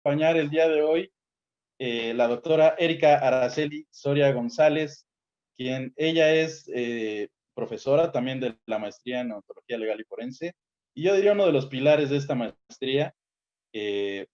acompañar el día de hoy la doctora Erika Araceli Soria González, quien ella es profesora también de la maestría en Ontología Legal y Forense, y yo diría uno de los pilares de esta maestría. eh,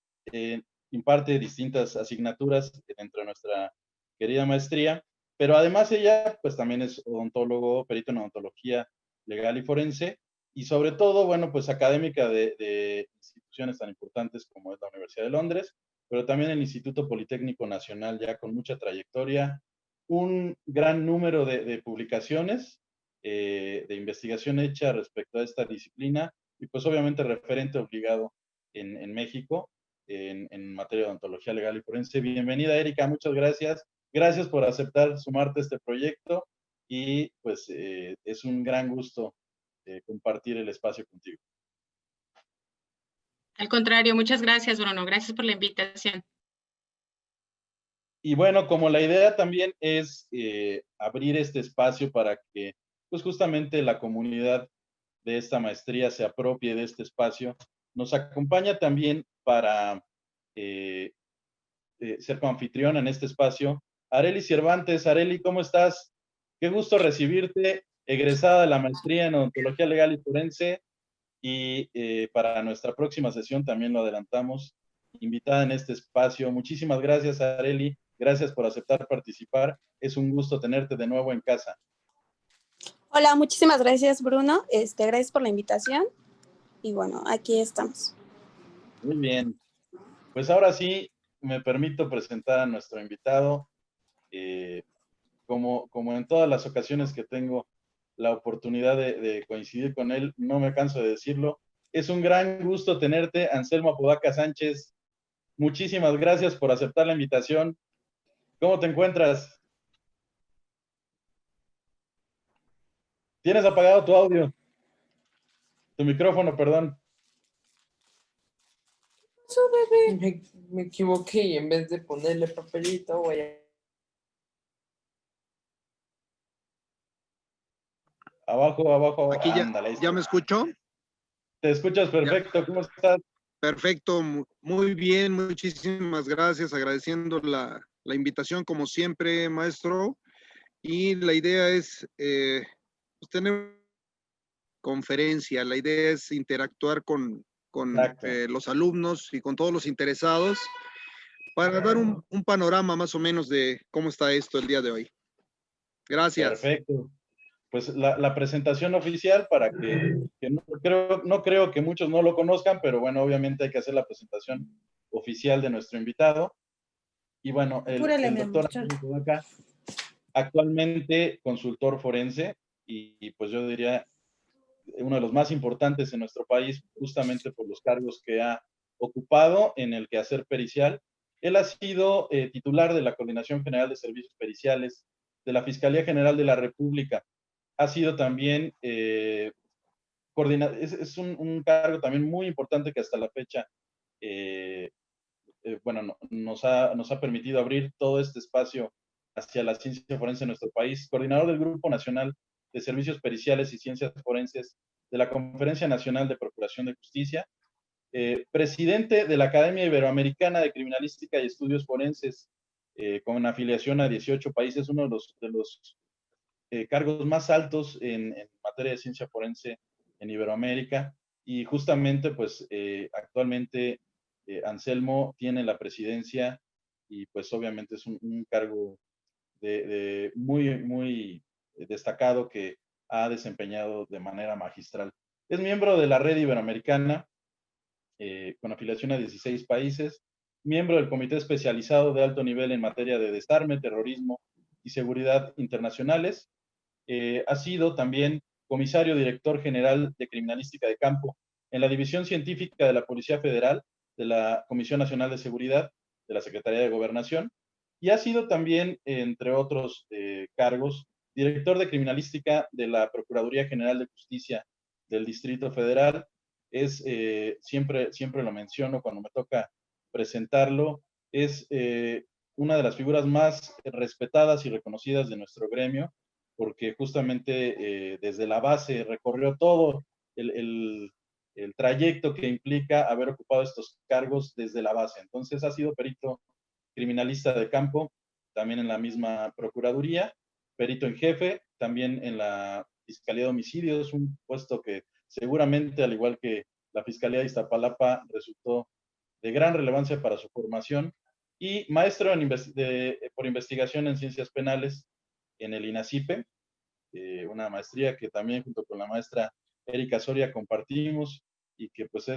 Imparte distintas asignaturas dentro de nuestra querida maestría, pero además ella pues también es odontólogo, perito en odontología legal y forense, y sobre todo, bueno, pues académica de instituciones tan importantes como es la Universidad de Londres, pero también el Instituto Politécnico Nacional, ya con mucha trayectoria, un gran número de publicaciones, de investigación hecha respecto a esta disciplina, y pues obviamente referente obligado en México en materia de odontología legal y forense. Bienvenida, Erika, muchas gracias. Gracias por aceptar sumarte a este proyecto y pues es un gran gusto compartir el espacio contigo. Al contrario, muchas gracias, Bruno. Gracias por la invitación. Y bueno, como la idea también es abrir este espacio para que pues justamente la comunidad de esta maestría se apropie de este espacio, nos acompaña también para ser coanfitriona en este espacio Arely Cervantes. Arely, ¿cómo estás? Qué gusto recibirte, egresada de la maestría en odontología legal y forense, y para nuestra próxima sesión también lo adelantamos, invitada en este espacio. Muchísimas gracias, Arely. Gracias por aceptar participar. Es un gusto tenerte de nuevo en casa. Hola, muchísimas gracias, Bruno. Gracias por la invitación. Y bueno, aquí estamos. Muy bien. Pues ahora sí, me permito presentar a nuestro invitado. Como en todas las ocasiones que tengo la oportunidad de coincidir con él, no me canso de decirlo. Es un gran gusto tenerte, Anselmo Apodaca Sánchez. Muchísimas gracias por aceptar la invitación. ¿Cómo te encuentras? Tienes apagado tu audio. Tu micrófono, perdón. Me equivoqué y en vez de ponerle papelito voy a... Abajo. Aquí ya, Ándale, ¿ya me escucho? te escuchas perfecto. ¿Cómo estás? Perfecto, muy bien, muchísimas gracias, agradeciendo la invitación como siempre, maestro. Y la idea es pues, tener conferencia, la idea es interactuar con los alumnos y con todos los interesados para dar un panorama más o menos de cómo está esto el día de hoy. Gracias. Perfecto. Pues la presentación oficial para que no creo que muchos no lo conozcan, pero bueno, obviamente hay que hacer la presentación oficial de nuestro invitado. Y bueno, el doctor Apodaca, actualmente consultor forense y pues yo diría uno de los más importantes en nuestro país, justamente por los cargos que ha ocupado en el quehacer pericial. Él ha sido titular de la Coordinación General de Servicios Periciales de la Fiscalía General de la República. Ha sido también es un cargo también muy importante que hasta la fecha bueno, nos ha permitido abrir todo este espacio hacia la ciencia forense en nuestro país. Coordinador del Grupo Nacional de Servicios Periciales y Ciencias Forenses de la Conferencia Nacional de Procuración de Justicia, presidente de la Academia Iberoamericana de Criminalística y Estudios Forenses, con afiliación a 18 países, uno de los cargos más altos en materia de ciencia forense en Iberoamérica, y justamente pues actualmente Anselmo tiene la presidencia y pues obviamente es un cargo muy destacado que ha desempeñado de manera magistral. Es miembro de la Red Iberoamericana con afiliación a 16 países, miembro del Comité Especializado de Alto Nivel en materia de desarme, terrorismo y seguridad internacionales. Ha sido también comisario director general de Criminalística de Campo en la División Científica de la Policía Federal, de la Comisión Nacional de Seguridad, de la Secretaría de Gobernación, y ha sido también, entre otros cargos, director de Criminalística de la Procuraduría General de Justicia del Distrito Federal. Es, siempre lo menciono cuando me toca presentarlo, es una de las figuras más respetadas y reconocidas de nuestro gremio, porque justamente desde la base recorrió todo el trayecto que implica haber ocupado estos cargos desde la base. Entonces ha sido perito criminalista de campo, también en la misma Procuraduría, perito en jefe, también en la Fiscalía de Homicidios, un puesto que seguramente, al igual que la Fiscalía de Iztapalapa, resultó de gran relevancia para su formación, y maestro por investigación en ciencias penales en el INACIPE, una maestría que también junto con la maestra Erika Soria compartimos y que pues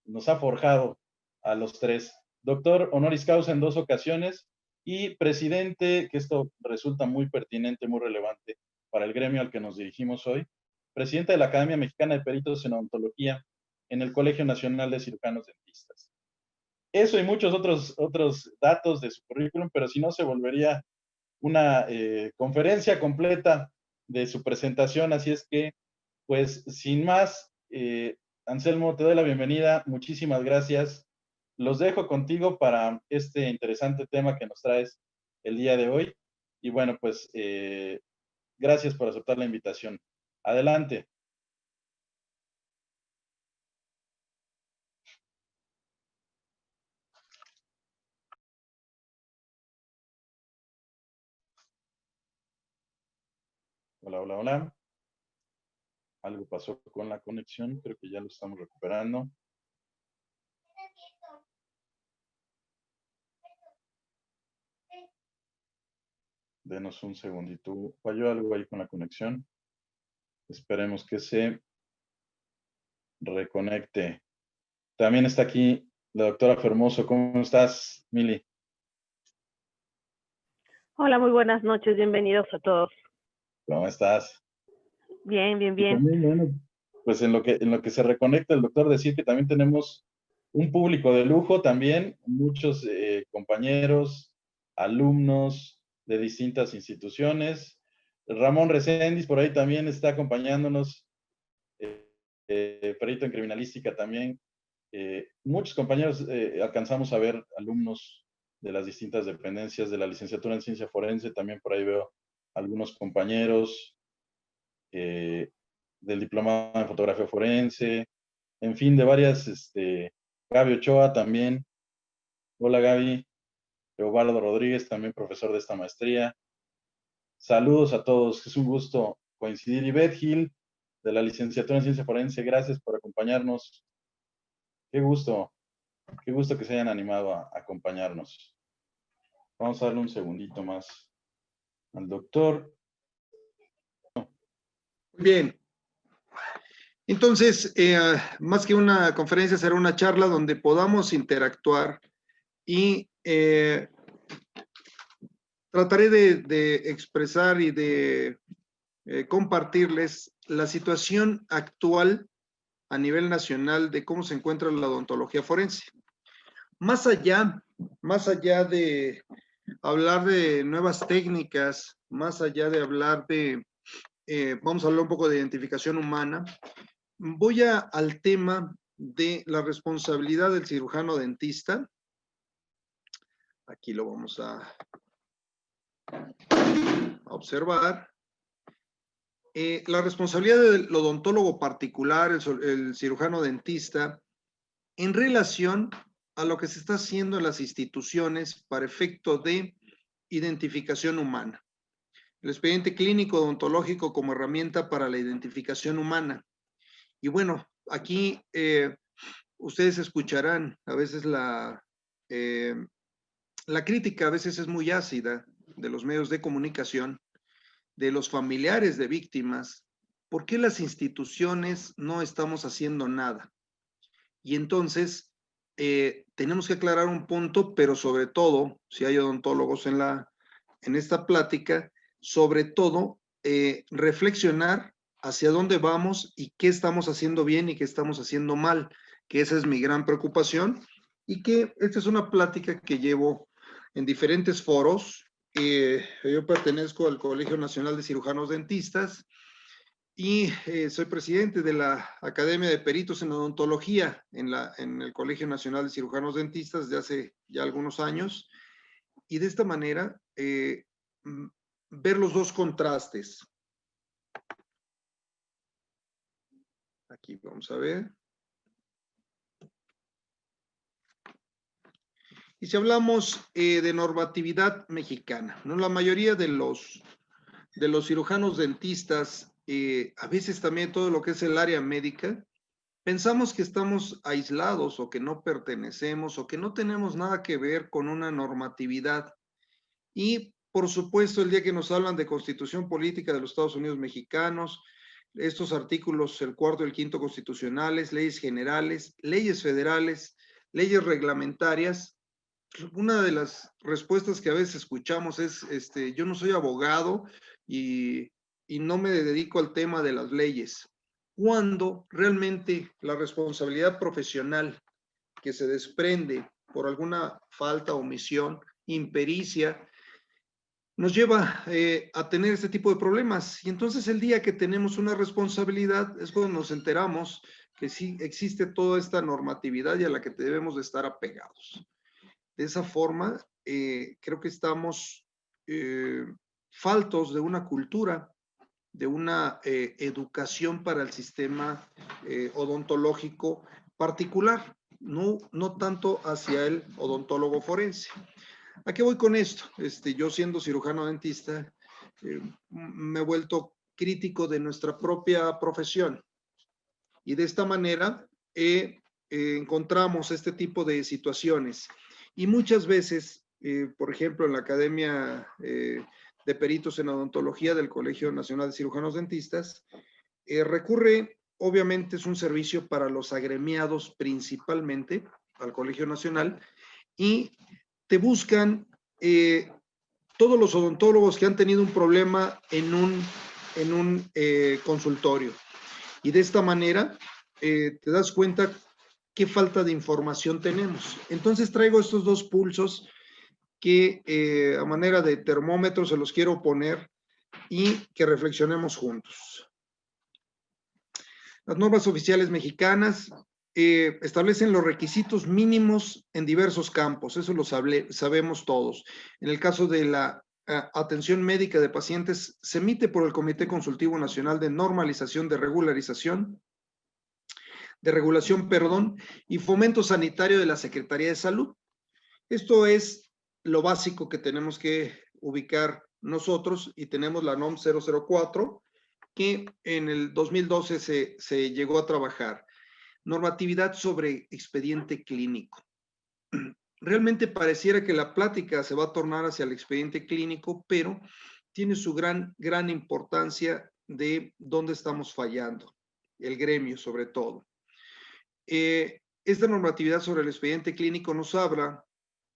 nos ha forjado a los tres. Doctor honoris causa en 2 ocasiones y presidente, que esto resulta muy pertinente, muy relevante para el gremio al que nos dirigimos hoy, presidente de la Academia Mexicana de Peritos en Odontología en el Colegio Nacional de Cirujanos Dentistas. Eso y muchos otros datos de su currículum, pero si no se volvería una conferencia completa de su presentación, así es que, pues, sin más, Anselmo, te doy la bienvenida, muchísimas gracias. Los dejo contigo para este interesante tema que nos traes el día de hoy. Y bueno, pues, gracias por aceptar la invitación. Adelante. Hola, hola, hola. Algo pasó con la conexión, creo que ya lo estamos recuperando. Denos un segundito. Falló algo ahí con la conexión. Esperemos que se reconecte. También está aquí la doctora Fermoso. ¿Cómo estás, Mili? Hola, muy buenas noches. Bienvenidos a todos. ¿Cómo estás? Bien, bien, Y bien. también, bueno, pues en lo que se reconecta el doctor, decir que también tenemos un público de lujo también, muchos compañeros, alumnos de distintas instituciones. Ramón Reséndiz por ahí también está acompañándonos, perito en criminalística también. Muchos compañeros alcanzamos a ver alumnos de las distintas dependencias de la licenciatura en ciencia forense, también por ahí veo algunos compañeros del diplomado en fotografía forense, en fin, de varias, Gaby Ochoa también. Hola Gaby. Leobardo Rodríguez, también profesor de esta maestría. Saludos a todos, es un gusto coincidir. Y Beth Gil, de la licenciatura en ciencia forense, gracias por acompañarnos. Qué gusto que se hayan animado a acompañarnos. Vamos a darle un segundito más al doctor. Bien. Entonces, más que una conferencia, será una charla donde podamos interactuar y trataré de expresar y de compartirles la situación actual a nivel nacional de cómo se encuentra la odontología forense. Más allá de hablar de nuevas técnicas, más allá de hablar de, vamos a hablar un poco de identificación humana, voy al tema de la responsabilidad del cirujano dentista. Aquí lo vamos a observar. La responsabilidad del odontólogo particular, el cirujano dentista, en relación a lo que se está haciendo en las instituciones para efecto de identificación humana. El expediente clínico odontológico como herramienta para la identificación humana. Y bueno, aquí ustedes escucharán a veces la crítica, a veces es muy ácida de los medios de comunicación, de los familiares de víctimas. ¿Por qué las instituciones no estamos haciendo nada? Y entonces tenemos que aclarar un punto, pero sobre todo, si hay odontólogos en esta plática, sobre todo reflexionar hacia dónde vamos y qué estamos haciendo bien y qué estamos haciendo mal, que esa es mi gran preocupación y que esta es una plática que llevo en diferentes foros. Yo pertenezco al Colegio Nacional de Cirujanos Dentistas y soy presidente de la Academia de Peritos en Odontología en el Colegio Nacional de Cirujanos Dentistas desde hace ya algunos años. Y de esta manera, ver los dos contrastes. Aquí vamos a ver. Y si hablamos de normatividad mexicana, ¿no? La mayoría de los cirujanos dentistas, a veces también todo lo que es el área médica, pensamos que estamos aislados o que no pertenecemos o que no tenemos nada que ver con una normatividad. Y por supuesto, el día que nos hablan de Constitución Política de los Estados Unidos Mexicanos, estos artículos, el cuarto y el quinto constitucionales, leyes generales, leyes federales, leyes reglamentarias, una de las respuestas que a veces escuchamos es, yo no soy abogado y no me dedico al tema de las leyes, cuando realmente la responsabilidad profesional que se desprende por alguna falta, omisión, impericia, nos lleva a tener este tipo de problemas. Y entonces el día que tenemos una responsabilidad es cuando nos enteramos que sí existe toda esta normatividad y a la que debemos de estar apegados. De esa forma, creo que estamos faltos de una cultura, de una educación para el sistema odontológico particular, no tanto hacia el odontólogo forense. ¿A qué voy con esto? Yo siendo cirujano dentista, me he vuelto crítico de nuestra propia profesión y de esta manera encontramos este tipo de situaciones. Y muchas veces, por ejemplo, en la Academia de Peritos en Odontología del Colegio Nacional de Cirujanos Dentistas, recurre, obviamente es un servicio para los agremiados principalmente, al Colegio Nacional, y te buscan todos los odontólogos que han tenido un problema en un consultorio. Y de esta manera te das cuenta qué falta de información tenemos. Entonces traigo estos dos pulsos que a manera de termómetro se los quiero poner y que reflexionemos juntos. Las normas oficiales mexicanas establecen los requisitos mínimos en diversos campos, eso lo sabemos todos. En el caso de la atención médica de pacientes, se emite por el Comité Consultivo Nacional de Normalización de Regulación, y Fomento Sanitario de la Secretaría de Salud. Esto es lo básico que tenemos que ubicar nosotros y tenemos la NOM 004 que en el 2012 se llegó a trabajar. Normatividad sobre expediente clínico. Realmente pareciera que la plática se va a tornar hacia el expediente clínico, pero tiene su gran importancia de dónde estamos fallando, el gremio sobre todo. Esta normatividad sobre el expediente clínico nos habla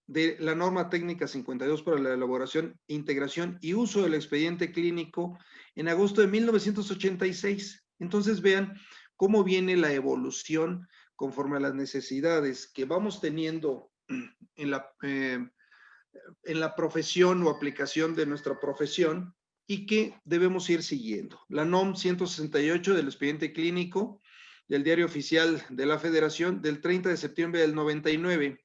de la norma técnica 52 para la elaboración, integración y uso del expediente clínico en agosto de 1986. Entonces vean cómo viene la evolución conforme a las necesidades que vamos teniendo en la profesión o aplicación de nuestra profesión y que debemos ir siguiendo. La NOM 168 del expediente clínico del Diario Oficial de la Federación del 30 de septiembre del 99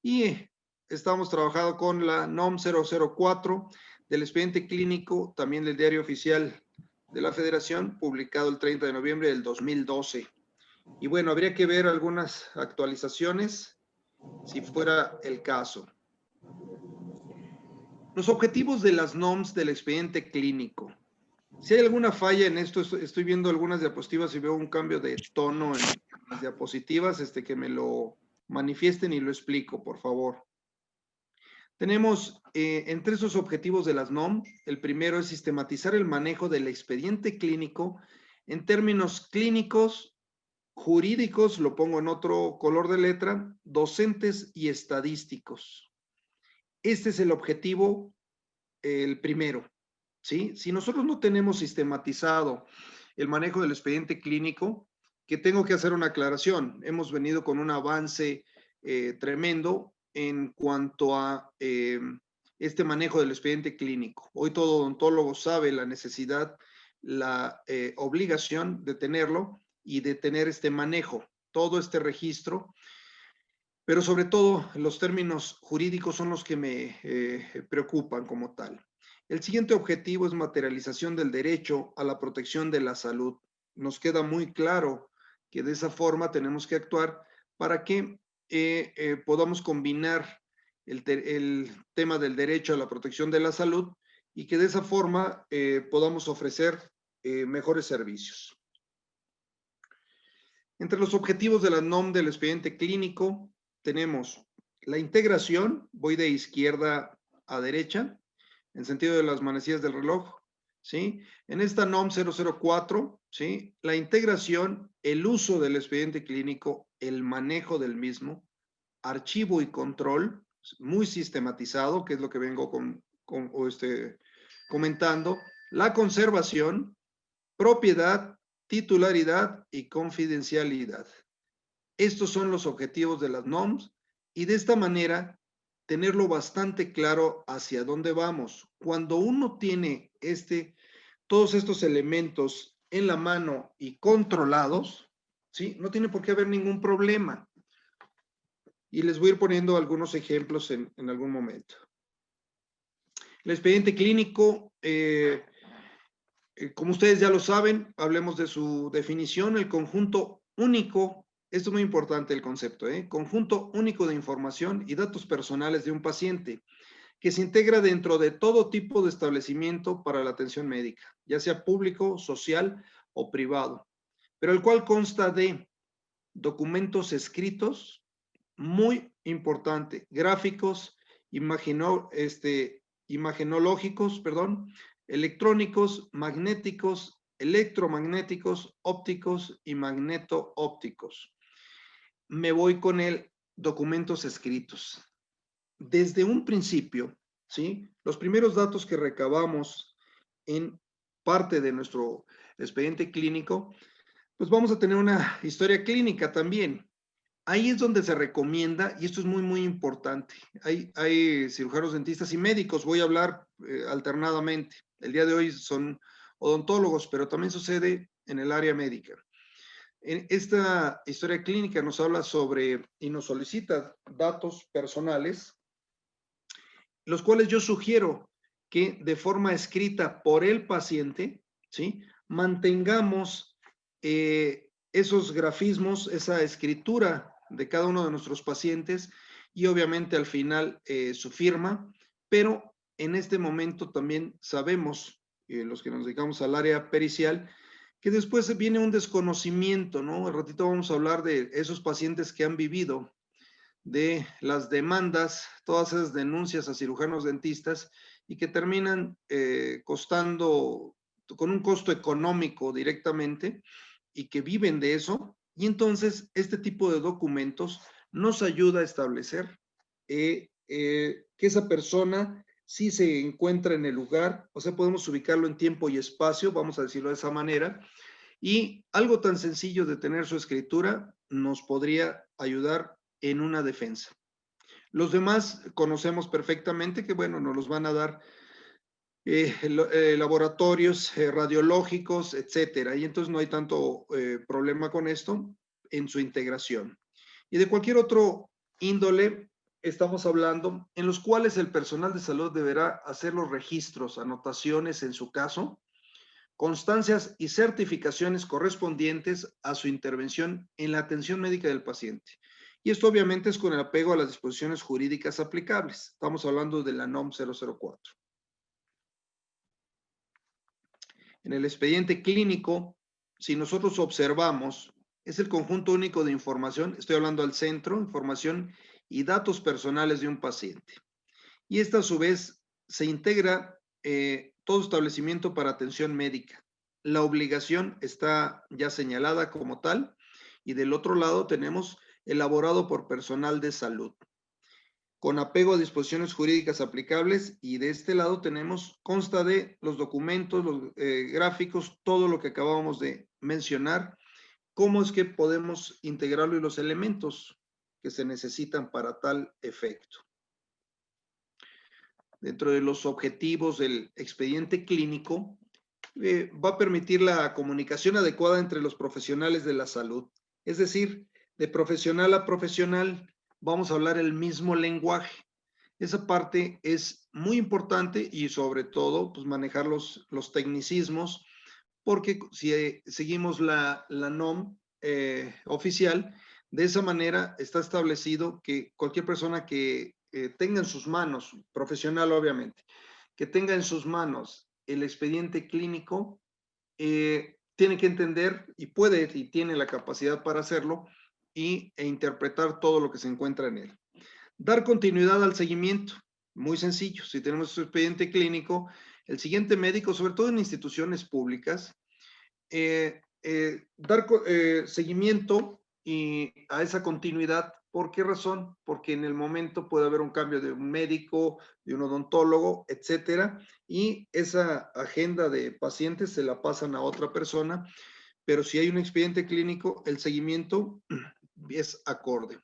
y estamos trabajando con la NOM 004 del expediente clínico también del Diario Oficial de la Federación, publicado el 30 de noviembre del 2012. Y bueno, habría que ver algunas actualizaciones si fuera el caso. Los objetivos de las NOMs del expediente clínico. Si hay alguna falla en esto, estoy viendo algunas diapositivas y veo un cambio de tono en las diapositivas, que me lo manifiesten y lo explico, por favor. Tenemos entre esos objetivos de las NOM, el primero es sistematizar el manejo del expediente clínico en términos clínicos, jurídicos, lo pongo en otro color de letra, docentes y estadísticos. Este es el objetivo, el primero, ¿sí? Si nosotros no tenemos sistematizado el manejo del expediente clínico, que tengo que hacer una aclaración, hemos venido con un avance tremendo en cuanto a este manejo del expediente clínico. Hoy todo odontólogo sabe la necesidad, la obligación de tenerlo y de tener este manejo, todo este registro, pero sobre todo los términos jurídicos son los que me preocupan como tal. El siguiente objetivo es materialización del derecho a la protección de la salud. Nos queda muy claro que de esa forma tenemos que actuar para que podamos combinar el tema del derecho a la protección de la salud y que de esa forma podamos ofrecer mejores servicios. Entre los objetivos de la NOM del expediente clínico tenemos la integración, voy de izquierda a derecha, en sentido de las manecillas del reloj, ¿sí? En esta NOM 004, ¿sí? La integración, el uso del expediente clínico, el manejo del mismo, archivo y control, muy sistematizado, que es lo que vengo comentando, la conservación, propiedad, titularidad y confidencialidad. Estos son los objetivos de las NOMs y de esta manera tenerlo bastante claro hacia dónde vamos. Cuando uno tiene todos estos elementos en la mano y controlados, ¿sí? No tiene por qué haber ningún problema. Y les voy a ir poniendo algunos ejemplos en algún momento. El expediente clínico, como ustedes ya lo saben, hablemos de su definición, el conjunto único, esto es muy importante el concepto, conjunto único de información y datos personales de un paciente que se integra dentro de todo tipo de establecimiento para la atención médica, ya sea público, social o privado, pero el cual consta de documentos escritos, muy importante, gráficos, imagenológicos, electrónicos, magnéticos, electromagnéticos, ópticos y magneto-ópticos. Me voy con documentos escritos. Desde un principio, ¿sí? Los primeros datos que recabamos en parte de nuestro expediente clínico, pues vamos a tener una historia clínica también. Ahí es donde se recomienda, y esto es muy, muy importante, hay cirujanos dentistas y médicos, voy a hablar alternadamente. El día de hoy son odontólogos, pero también sucede en el área médica. En esta historia clínica nos habla sobre y nos solicita datos personales, los cuales yo sugiero que de forma escrita por el paciente, ¿sí? Mantengamos esos grafismos, esa escritura de cada uno de nuestros pacientes y obviamente al final su firma, pero en este momento también sabemos, los que nos dedicamos al área pericial, que después viene un desconocimiento, ¿no? Al ratito vamos a hablar de esos pacientes que han vivido, de las demandas, todas esas denuncias a cirujanos dentistas y que terminan costando, con un costo económico directamente y que viven de eso. Y entonces este tipo de documentos nos ayuda a establecer que esa persona sí se encuentra en el lugar, o sea, podemos ubicarlo en tiempo y espacio, vamos a decirlo de esa manera, y algo tan sencillo de tener su escritura nos podría ayudar en una defensa. Los demás conocemos perfectamente que, bueno, nos los van a dar laboratorios radiológicos, etcétera, y entonces no hay tanto problema con esto en su integración. Y de cualquier otro índole estamos hablando en los cuales el personal de salud deberá hacer los registros, anotaciones en su caso, constancias y certificaciones correspondientes a su intervención en la atención médica del paciente. Y esto obviamente es con el apego a las disposiciones jurídicas aplicables. Estamos hablando de la NOM 004. En el expediente clínico, si nosotros observamos, es el conjunto único de información, estoy hablando al centro, información y datos personales de un paciente. Y esta a su vez se integra todo establecimiento para atención médica. La obligación está ya señalada como tal y del otro lado tenemos elaborado por personal de salud, con apego a disposiciones jurídicas aplicables y de este lado tenemos, consta de los documentos, los gráficos, todo lo que acabamos de mencionar, cómo es que podemos integrarlo y los elementos que se necesitan para tal efecto. Dentro de los objetivos del expediente clínico, va a permitir la comunicación adecuada entre los profesionales de la salud. Es decir, de profesional a profesional vamos a hablar el mismo lenguaje. Esa parte es muy importante y sobre todo pues manejar los tecnicismos, porque si seguimos la NOM, oficial. De esa manera está establecido que cualquier persona que tenga en sus manos, profesional obviamente, que tenga en sus manos el expediente clínico, tiene que entender y puede y tiene la capacidad para hacerlo e interpretar todo lo que se encuentra en él. Dar continuidad al seguimiento, muy sencillo. Si tenemos su expediente clínico, el siguiente médico, sobre todo en instituciones públicas, dar seguimiento y a esa continuidad. ¿Por qué razón? Porque en el momento puede haber un cambio de un médico, de un odontólogo, etcétera, y esa agenda de pacientes se la pasan a otra persona, pero si hay un expediente clínico, el seguimiento es acorde.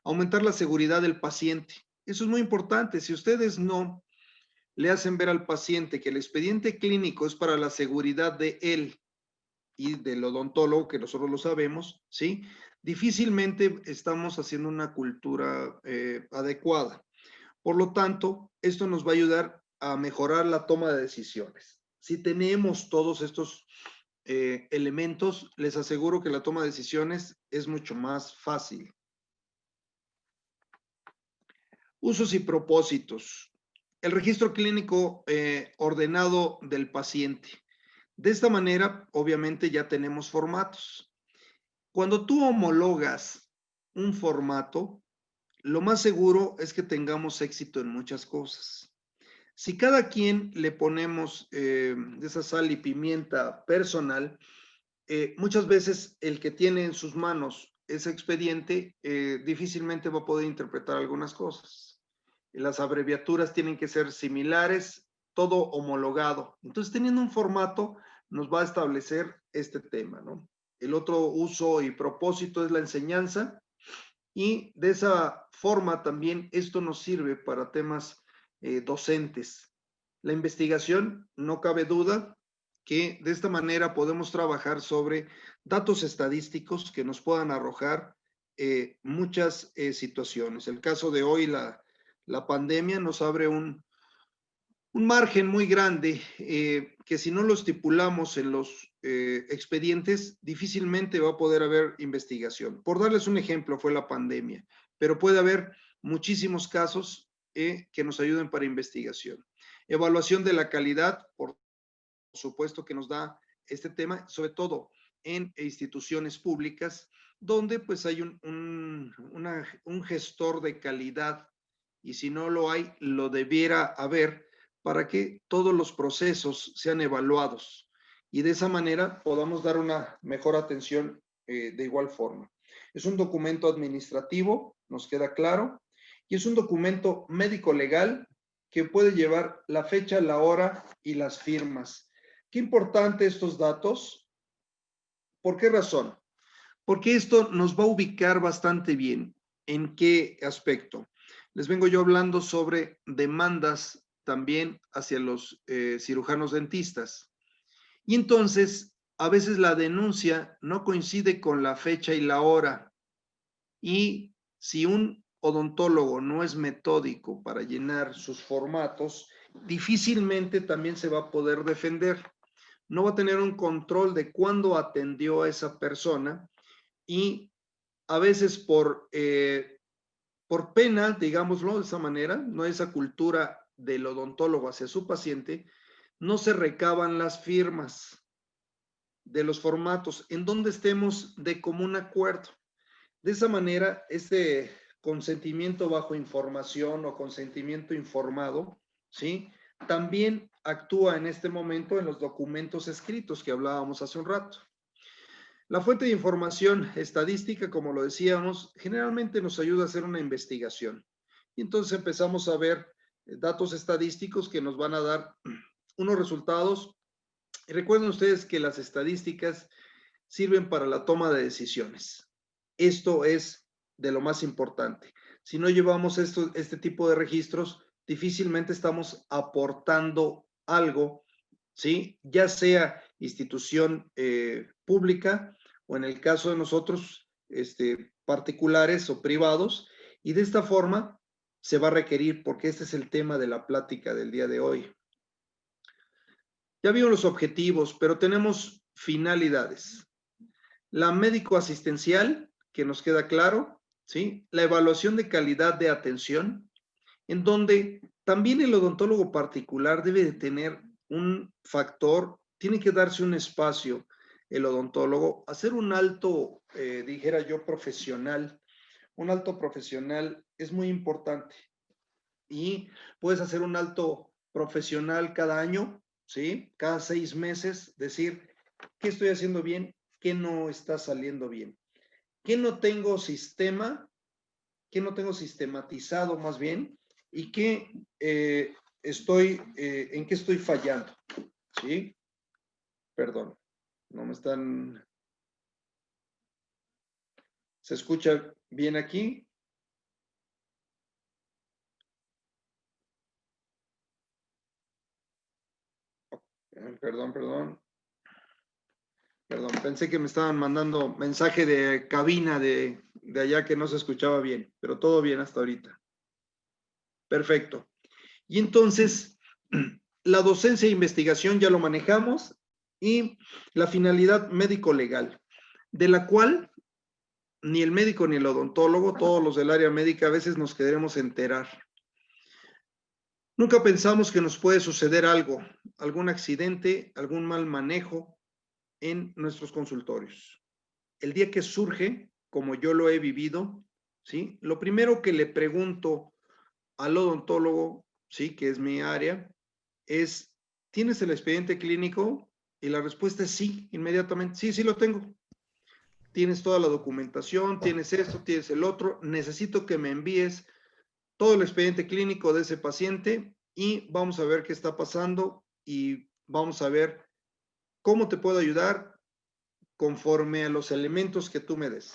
Aumentar la seguridad del paciente. Eso es muy importante. Si ustedes no le hacen ver al paciente que el expediente clínico es para la seguridad de él y del odontólogo, que nosotros lo sabemos, ¿sí? Difícilmente estamos haciendo una cultura adecuada. Por lo tanto, esto nos va a ayudar a mejorar la toma de decisiones. Si tenemos todos estos elementos, les aseguro que la toma de decisiones es mucho más fácil. Usos y propósitos. El registro clínico ordenado del paciente. De esta manera, obviamente, ya tenemos formatos. Cuando tú homologas un formato, lo más seguro es que tengamos éxito en muchas cosas. Si cada quien le ponemos de esa sal y pimienta personal, muchas veces el que tiene en sus manos ese expediente difícilmente va a poder interpretar algunas cosas. Las abreviaturas tienen que ser similares, todo homologado. Entonces, teniendo un formato, nos va a establecer este tema, ¿no? El otro uso y propósito es la enseñanza, y de esa forma también esto nos sirve para temas docentes. La investigación, no cabe duda que de esta manera podemos trabajar sobre datos estadísticos que nos puedan arrojar muchas situaciones. El caso de hoy, la pandemia nos abre un margen muy grande que si no lo estipulamos en los expedientes, difícilmente va a poder haber investigación. Por darles un ejemplo, fue la pandemia, pero puede haber muchísimos casos que nos ayuden para investigación. Evaluación de la calidad, por supuesto que nos da este tema, sobre todo en instituciones públicas, donde pues hay un gestor de calidad, y si no lo hay, lo debiera haber, para que todos los procesos sean evaluados y de esa manera podamos dar una mejor atención de igual forma. Es un documento administrativo, nos queda claro, y es un documento médico-legal que puede llevar la fecha, la hora y las firmas. Qué importante estos datos. ¿Por qué razón? Porque esto nos va a ubicar bastante bien. ¿En qué aspecto? Les vengo yo hablando sobre demandas también hacia los cirujanos dentistas. Y entonces, a veces la denuncia no coincide con la fecha y la hora. Y si un odontólogo no es metódico para llenar sus formatos, difícilmente también se va a poder defender. No va a tener un control de cuándo atendió a esa persona y a veces por pena, digámoslo de esa manera, no esa cultura del odontólogo hacia su paciente, no se recaban las firmas de los formatos en donde estemos de común acuerdo. De esa manera, este consentimiento bajo información o consentimiento informado, ¿sí? También actúa en este momento en los documentos escritos que hablábamos hace un rato. La fuente de información estadística, como lo decíamos, generalmente nos ayuda a hacer una investigación. Y entonces empezamos a ver datos estadísticos que nos van a dar unos resultados. Y recuerden ustedes que las estadísticas sirven para la toma de decisiones. Esto es de lo más importante. Si no llevamos este tipo de registros, difícilmente estamos aportando algo, ¿sí? Ya sea institución pública o en el caso de nosotros, particulares o privados, y de esta forma se va a requerir, porque este es el tema de la plática del día de hoy. Ya vimos los objetivos, pero tenemos finalidades. La médico asistencial, que nos queda claro, ¿sí? La evaluación de calidad de atención, en donde también el odontólogo particular debe de tener un factor, tiene que darse un espacio, el odontólogo, hacer un alto, dijera yo, profesional. Un alto profesional es muy importante y puedes hacer un alto profesional cada año, ¿sí? Cada 6 meses, decir, ¿qué estoy haciendo bien? ¿Qué no está saliendo bien? ¿Qué no tengo sistema? ¿Qué no tengo sistematizado más bien? ¿Y qué en qué estoy fallando? ¿Sí? Perdón, no me están... ¿Se escucha bien aquí? Perdón, perdón. Perdón, pensé que me estaban mandando mensaje de cabina de allá que no se escuchaba bien, pero todo bien hasta ahorita. Perfecto. Y entonces, la docencia e investigación ya lo manejamos y la finalidad médico-legal, de la cual ni el médico ni el odontólogo, todos los del área médica, a veces nos queremos enterar. Nunca pensamos que nos puede suceder algo, algún accidente, algún mal manejo en nuestros consultorios. El día que surge, como yo lo he vivido, ¿sí? Lo primero que le pregunto al odontólogo, ¿sí? Que es mi área, es, ¿tienes el expediente clínico? Y la respuesta es sí, inmediatamente. Sí, sí lo tengo. Tienes toda la documentación, tienes esto, tienes el otro. Necesito que me envíes todo el expediente clínico de ese paciente y vamos a ver qué está pasando y vamos a ver cómo te puedo ayudar conforme a los elementos que tú me des.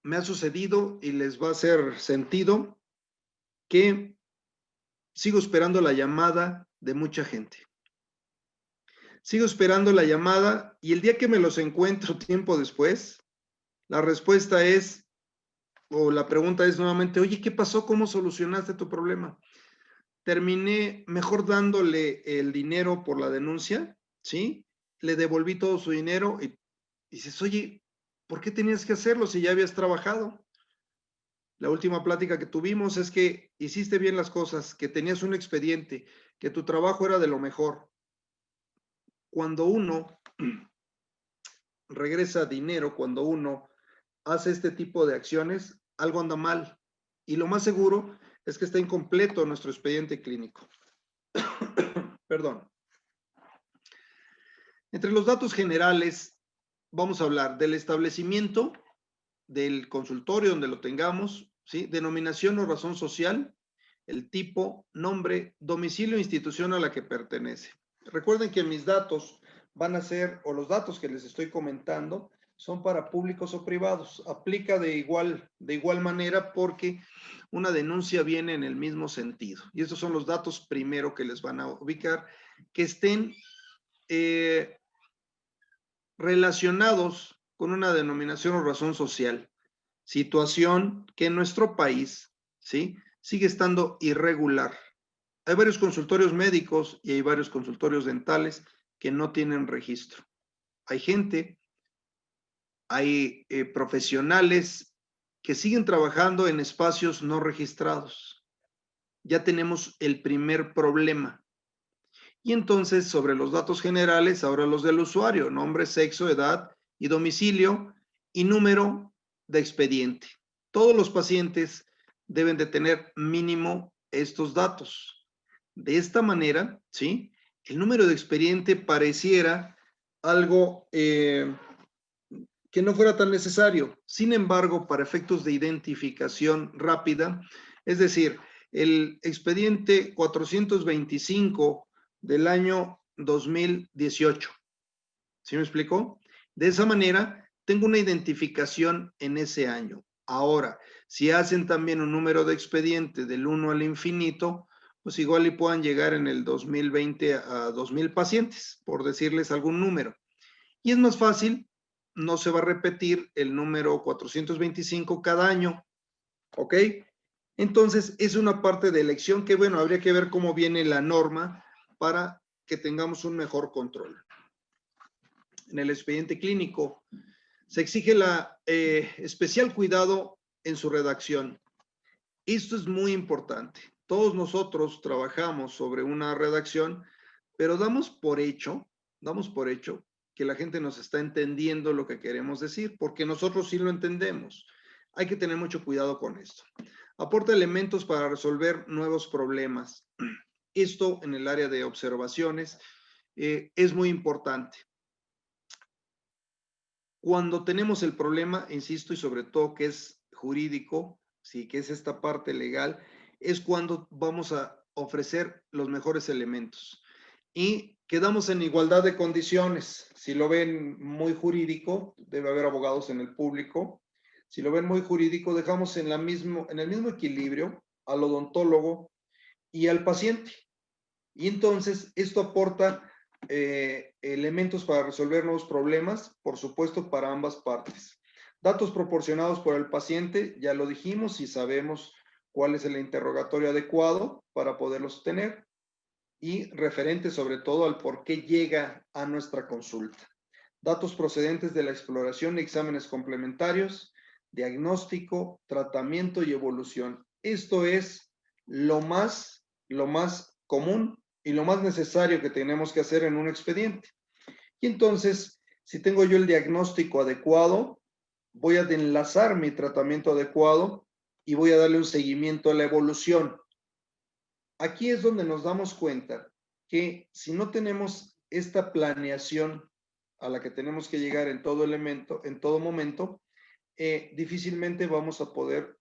Me ha sucedido y les va a hacer sentido que sigo esperando la llamada de mucha gente. Sigo esperando la llamada y el día que me los encuentro tiempo después, la respuesta es, o la pregunta es nuevamente, oye, ¿qué pasó? ¿Cómo solucionaste tu problema? Terminé mejor dándole el dinero por la denuncia, ¿sí? Le devolví todo su dinero y dices, oye, ¿por qué tenías que hacerlo si ya habías trabajado? La última plática que tuvimos es que hiciste bien las cosas, que tenías un expediente, que tu trabajo era de lo mejor. Cuando uno regresa dinero, cuando uno hace este tipo de acciones, algo anda mal. Y lo más seguro es que está incompleto nuestro expediente clínico. Perdón. Entre los datos generales, vamos a hablar del establecimiento, del consultorio donde lo tengamos, ¿sí? Denominación o razón social, el tipo, nombre, domicilio e institución a la que pertenece. Recuerden que mis datos van a ser, o los datos que les estoy comentando, son para públicos o privados. Aplica de igual manera porque una denuncia viene en el mismo sentido. Y estos son los datos primero que les van a ubicar, que estén relacionados con una denominación o razón social. Situación que en nuestro país, ¿sí?, sigue estando irregular. Hay varios consultorios médicos y hay varios consultorios dentales que no tienen registro. Hay gente, hay profesionales que siguen trabajando en espacios no registrados. Ya tenemos el primer problema. Y entonces, sobre los datos generales, ahora los del usuario, nombre, sexo, edad y domicilio y número de expediente. Todos los pacientes deben de tener mínimo estos datos. De esta manera, ¿sí?, el número de expediente pareciera algo que no fuera tan necesario. Sin embargo, para efectos de identificación rápida, es decir, el expediente 425 del año 2018. ¿Sí me explicó? De esa manera, tengo una identificación en ese año. Ahora, si hacen también un número de expediente del 1 al infinito, pues igual y puedan llegar en el 2020 a 2,000 pacientes, por decirles algún número. Y es más fácil, no se va a repetir el número 425 cada año, ¿ok? Entonces, es una parte de elección que, bueno, habría que ver cómo viene la norma para que tengamos un mejor control. en el expediente clínico. Se exige especial cuidado en su redacción. Esto es muy importante. Todos nosotros trabajamos sobre una redacción, pero damos por hecho que la gente nos está entendiendo lo que queremos decir, porque nosotros sí lo entendemos. Hay que tener mucho cuidado con esto. Aporta elementos para resolver nuevos problemas. Esto en el área de observaciones es muy importante. Cuando tenemos el problema, insisto, y sobre todo que es jurídico, sí, que es esta parte legal, es cuando vamos a ofrecer los mejores elementos. Y quedamos en igualdad de condiciones. Si lo ven muy jurídico, debe haber abogados en el público. Si lo ven muy jurídico, dejamos en el mismo equilibrio al odontólogo y al paciente. Y entonces esto aporta elementos para resolver nuevos problemas, por supuesto, para ambas partes. Datos proporcionados por el paciente, ya lo dijimos, y sabemos cuál es el interrogatorio adecuado para poderlos tener, y referente sobre todo al por qué llega a nuestra consulta. Datos procedentes de la exploración y exámenes complementarios, diagnóstico, tratamiento y evolución. Esto es lo más común y lo más necesario que tenemos que hacer en un expediente. Y entonces, si tengo yo el diagnóstico adecuado, voy a enlazar mi tratamiento adecuado y voy a darle un seguimiento a la evolución. Aquí es donde nos damos cuenta que si no tenemos esta planeación a la que tenemos que llegar en todo momento, difícilmente vamos a poder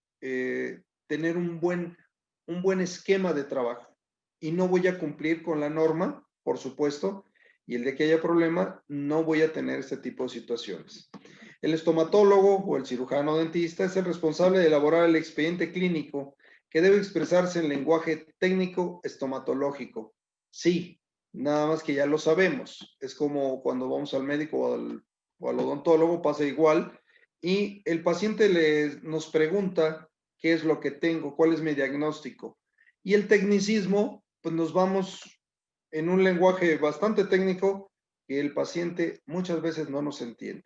tener un buen esquema de trabajo. Y no voy a cumplir con la norma, por supuesto, y el de que haya problema, no voy a tener este tipo de situaciones. El estomatólogo o el cirujano dentista es el responsable de elaborar el expediente clínico que debe expresarse en lenguaje técnico estomatológico. Sí, nada más que ya lo sabemos. Es como cuando vamos al médico o al odontólogo, pasa igual, y el paciente nos pregunta qué es lo que tengo, cuál es mi diagnóstico. Y el tecnicismo, pues nos vamos en un lenguaje bastante técnico que el paciente muchas veces no nos entiende.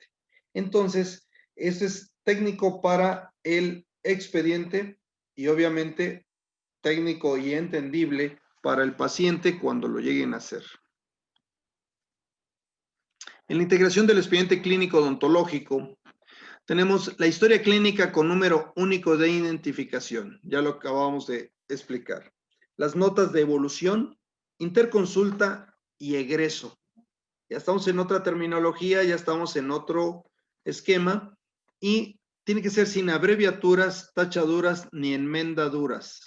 Entonces, esto es técnico para el expediente y obviamente técnico y entendible para el paciente cuando lo lleguen a hacer. En la integración del expediente clínico odontológico, tenemos la historia clínica con número único de identificación. Ya lo acabamos de explicar. Las notas de evolución, interconsulta y egreso. Ya estamos en otra terminología, ya estamos en otro esquema y tiene que ser sin abreviaturas, tachaduras ni enmendaduras.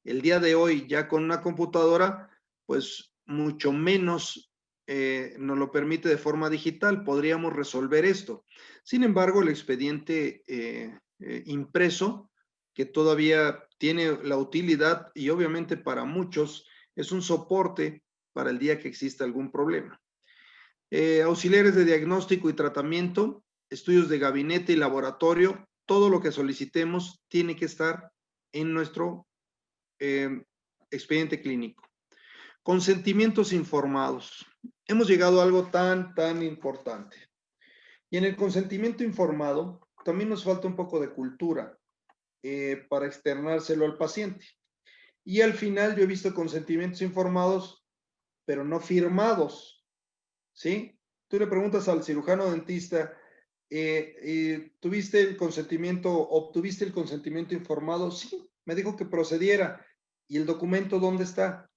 El día de hoy ya con una computadora, pues mucho menos nos lo permite de forma digital, podríamos resolver esto. Sin embargo, el expediente impreso, que todavía tiene la utilidad y obviamente para muchos es un soporte para el día que exista algún problema. Auxiliares de diagnóstico y tratamiento, estudios de gabinete y laboratorio, todo lo que solicitemos tiene que estar en nuestro expediente clínico. Consentimientos informados. Hemos llegado a algo tan importante. Y en el consentimiento informado también nos falta un poco de cultura para externárselo al paciente. Y al final yo he visto consentimientos informados, pero no firmados, ¿sí? Tú le preguntas al cirujano dentista, ¿obtuviste el consentimiento informado? Sí, me dijo que procediera. ¿Y el documento dónde está?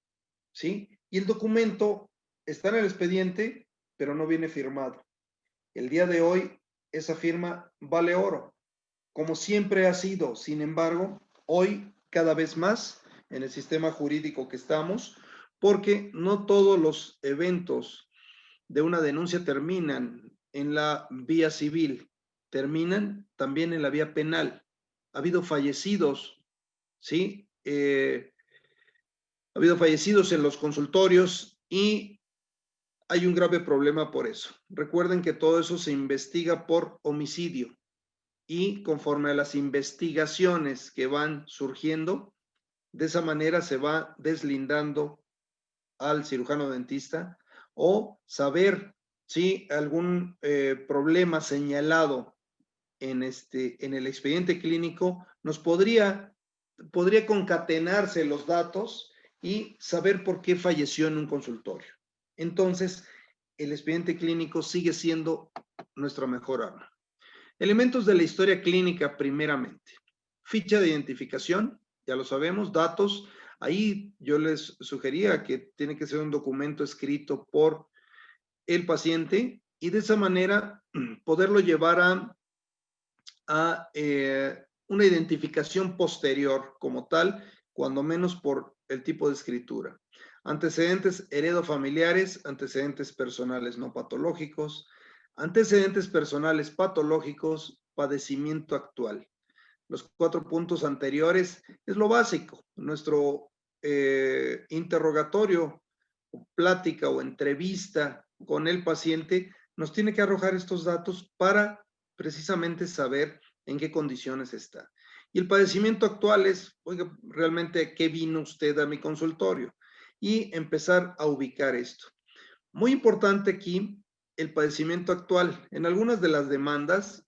¿Sí? Y el documento está en el expediente, pero no viene firmado. El día de hoy, esa firma vale oro, como siempre ha sido. Sin embargo, hoy cada vez más en el sistema jurídico que estamos, porque no todos los eventos de una denuncia terminan en la vía civil, terminan también en la vía penal. Ha habido fallecidos, ¿sí? Ha habido fallecidos en los consultorios y hay un grave problema por eso. Recuerden que todo eso se investiga por homicidio y conforme a las investigaciones que van surgiendo, de esa manera se va deslindando al cirujano dentista o saber ¿sí? Algún problema señalado en el expediente clínico, nos podría concatenarse los datos y saber por qué falleció en un consultorio. Entonces, el expediente clínico sigue siendo nuestra mejor arma. Elementos de la historia clínica, primeramente. Ficha de identificación, ya lo sabemos, datos. Ahí yo les sugería que tiene que ser un documento escrito por el paciente y de esa manera poderlo llevar a una identificación posterior como tal, cuando menos por el tipo de escritura. Antecedentes heredofamiliares, antecedentes personales no patológicos, antecedentes personales patológicos, padecimiento actual. Los 4 puntos anteriores es lo básico. Nuestro interrogatorio, plática o entrevista con el paciente nos tiene que arrojar estos datos para precisamente saber en qué condiciones está. Y el padecimiento actual es, oiga, realmente, ¿qué vino usted a mi consultorio? Y empezar a ubicar esto. Muy importante aquí, el padecimiento actual. En algunas de las demandas,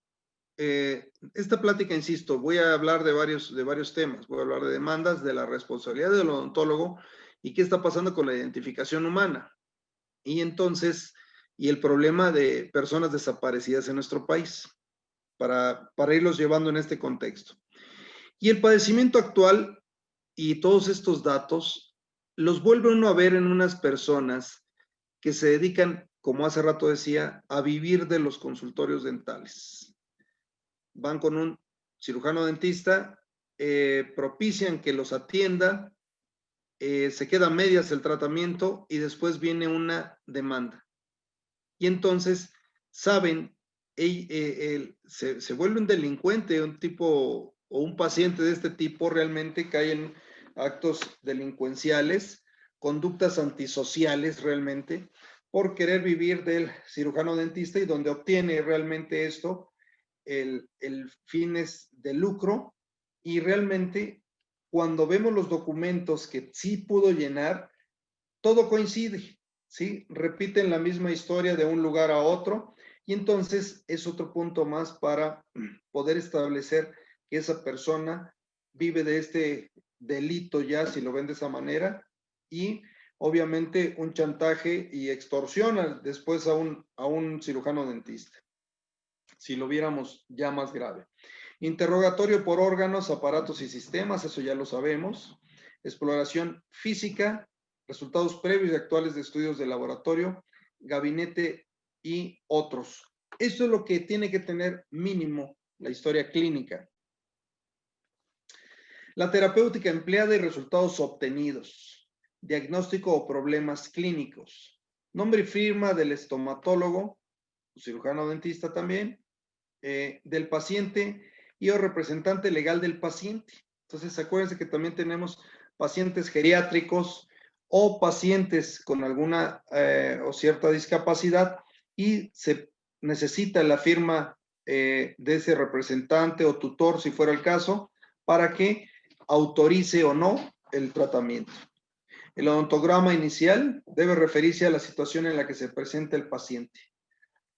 esta plática, insisto, voy a hablar de varios temas. Voy a hablar de demandas, de la responsabilidad del odontólogo y qué está pasando con la identificación humana. Y entonces, y el problema de personas desaparecidas en nuestro país, para irlos llevando en este contexto. Y el padecimiento actual y todos estos datos los vuelve uno a ver en unas personas que se dedican, como hace rato decía, a vivir de los consultorios dentales. Van con un cirujano dentista, propician que los atienda, se queda a medias el tratamiento y después viene una demanda. Y entonces saben, se vuelve un delincuente, un tipo o un paciente de este tipo realmente cae en actos delincuenciales, conductas antisociales realmente, por querer vivir del cirujano dentista y donde obtiene realmente esto, el fines de lucro. Y realmente cuando vemos los documentos que sí pudo llenar, todo coincide, ¿sí? Repiten la misma historia de un lugar a otro y entonces es otro punto más para poder establecer que esa persona vive de este delito ya, si lo ven de esa manera, y obviamente un chantaje y extorsiona después a un cirujano dentista, si lo viéramos ya más grave. Interrogatorio por órganos, aparatos y sistemas, eso ya lo sabemos. Exploración física, resultados previos y actuales de estudios de laboratorio, gabinete y otros. Esto es lo que tiene que tener mínimo la historia clínica. La terapéutica empleada y resultados obtenidos. Diagnóstico o problemas clínicos. Nombre y firma del estomatólogo, cirujano dentista también, del paciente y o representante legal del paciente. Entonces, acuérdense que también tenemos pacientes geriátricos o pacientes con alguna o cierta discapacidad y se necesita la firma de ese representante o tutor, si fuera el caso, para que autorice o no el tratamiento. El odontograma inicial debe referirse a la situación en la que se presenta el paciente.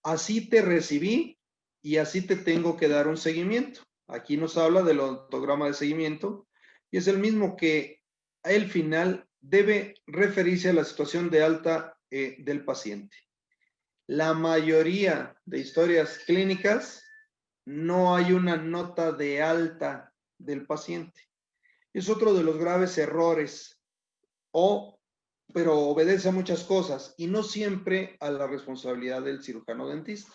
Así te recibí y así te tengo que dar un seguimiento. Aquí nos habla del odontograma de seguimiento y es el mismo que al final debe referirse a la situación de alta del paciente. La mayoría de historias clínicas no hay una nota de alta del paciente. Es otro de los graves errores, pero obedece a muchas cosas y no siempre a la responsabilidad del cirujano dentista.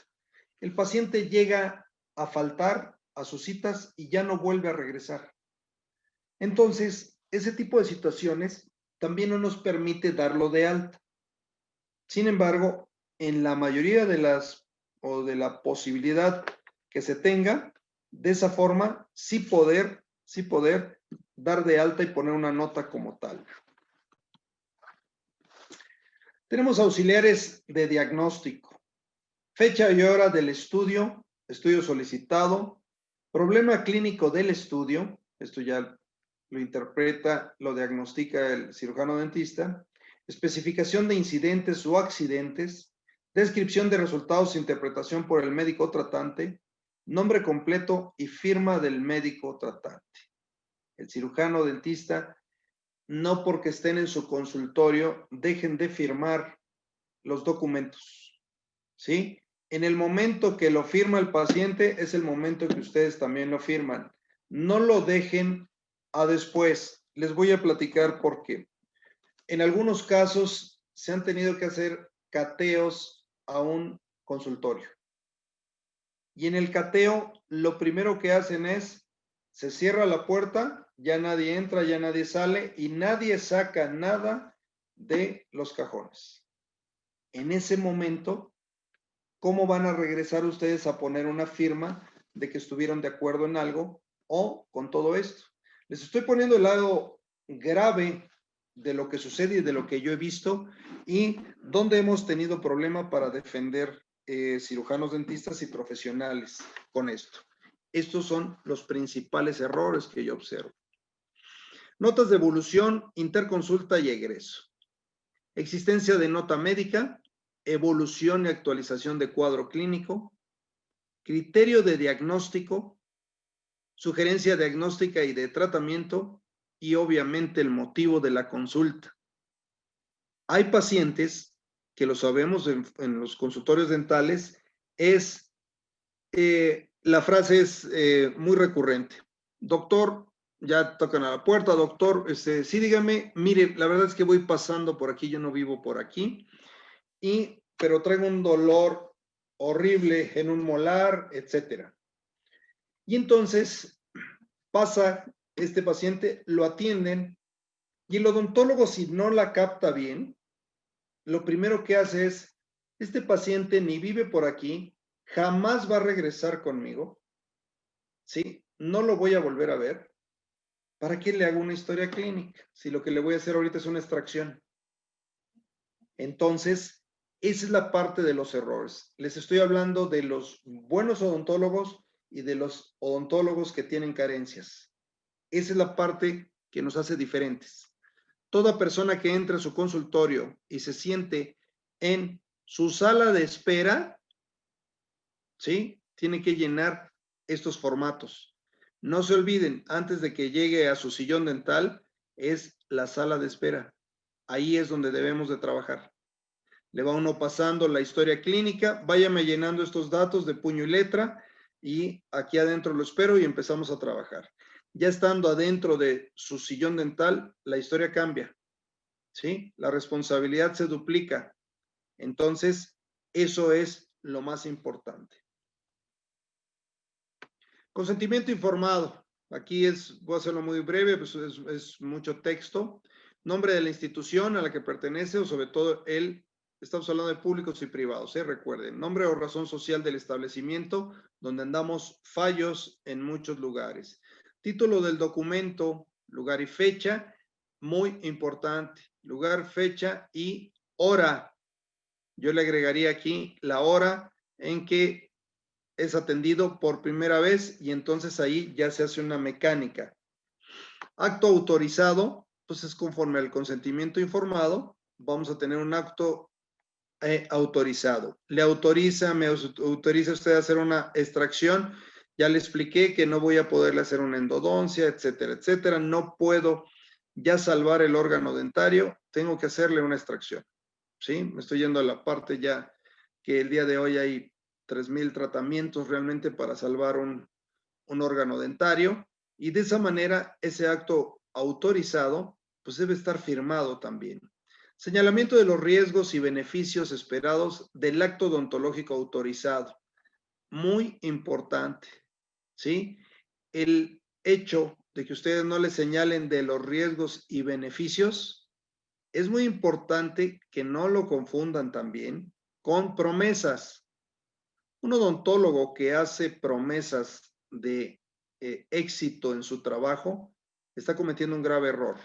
El paciente llega a faltar a sus citas y ya no vuelve a regresar. Entonces, ese tipo de situaciones también no nos permite darlo de alta. Sin embargo, en la mayoría de la posibilidad que se tenga, de esa forma, sí poder dar de alta y poner una nota como tal. Tenemos auxiliares de diagnóstico. Fecha y hora del estudio solicitado, problema clínico del estudio, esto ya lo interpreta, lo diagnostica el cirujano dentista, especificación de incidentes o accidentes, descripción de resultados e interpretación por el médico tratante, nombre completo y firma del médico tratante. El cirujano dentista, no porque estén en su consultorio, dejen de firmar los documentos, ¿sí? En el momento que lo firma el paciente, es el momento que ustedes también lo firman. No lo dejen a después. Les voy a platicar por qué. En algunos casos se han tenido que hacer cateos a un consultorio. Y en el cateo, lo primero que hacen es, se cierra la puerta, ya nadie entra, ya nadie sale y nadie saca nada de los cajones. En ese momento, ¿cómo van a regresar ustedes a poner una firma de que estuvieron de acuerdo en algo o con todo esto? Les estoy poniendo el lado grave de lo que sucede y de lo que yo he visto y donde hemos tenido problema para defender cirujanos dentistas y profesionales con esto. Estos son los principales errores que yo observo. Notas de evolución, interconsulta y egreso. Existencia de nota médica, evolución y actualización de cuadro clínico, criterio de diagnóstico, sugerencia diagnóstica y de tratamiento y obviamente el motivo de la consulta. Hay pacientes que lo sabemos en los consultorios dentales, la frase es muy recurrente. Doctor, ya tocan a la puerta, doctor, sí, dígame, mire, la verdad es que voy pasando por aquí, yo no vivo por aquí, pero traigo un dolor horrible en un molar, etcétera. Y entonces pasa este paciente, lo atienden y el odontólogo, si no la capta bien, lo primero que hace es, este paciente ni vive por aquí, jamás va a regresar conmigo, ¿sí? No lo voy a volver a ver. ¿Para qué le hago una historia clínica? Si lo que le voy a hacer ahorita es una extracción. Entonces, esa es la parte de los errores. Les estoy hablando de los buenos odontólogos y de los odontólogos que tienen carencias. Esa es la parte que nos hace diferentes. Toda persona que entra a su consultorio y se siente en su sala de espera, ¿sí? Tiene que llenar estos formatos. No se olviden, antes de que llegue a su sillón dental, es la sala de espera. Ahí es donde debemos de trabajar. Le va uno pasando la historia clínica, váyame llenando estos datos de puño y letra y aquí adentro lo espero y empezamos a trabajar. Ya estando adentro de su sillón dental, la historia cambia, ¿sí? La responsabilidad se duplica. Entonces, eso es lo más importante. Consentimiento informado. Aquí voy a hacerlo muy breve, pues es mucho texto. Nombre de la institución a la que pertenece o sobre todo estamos hablando de públicos y privados, recuerden. Nombre o razón social del establecimiento donde andamos fallos en muchos lugares. Título del documento, lugar y fecha, muy importante. Lugar, fecha y hora. Yo le agregaría aquí la hora en que es atendido por primera vez y entonces ahí ya se hace una mecánica. Acto autorizado, pues es conforme al consentimiento informado, vamos a tener un acto autorizado. Le autoriza, me autoriza usted a hacer una extracción, ya le expliqué que no voy a poderle hacer una endodoncia, etcétera, etcétera, no puedo ya salvar el órgano dentario, tengo que hacerle una extracción, ¿sí? Me estoy yendo a la parte ya que el día de hoy hay 3,000 tratamientos realmente para salvar un órgano dentario y de esa manera ese acto autorizado pues debe estar firmado también. Señalamiento de los riesgos y beneficios esperados del acto odontológico autorizado. Muy importante, ¿sí? El hecho de que ustedes no le señalen de los riesgos y beneficios, es muy importante que no lo confundan también con promesas. Un odontólogo que hace promesas de éxito en su trabajo está cometiendo un grave error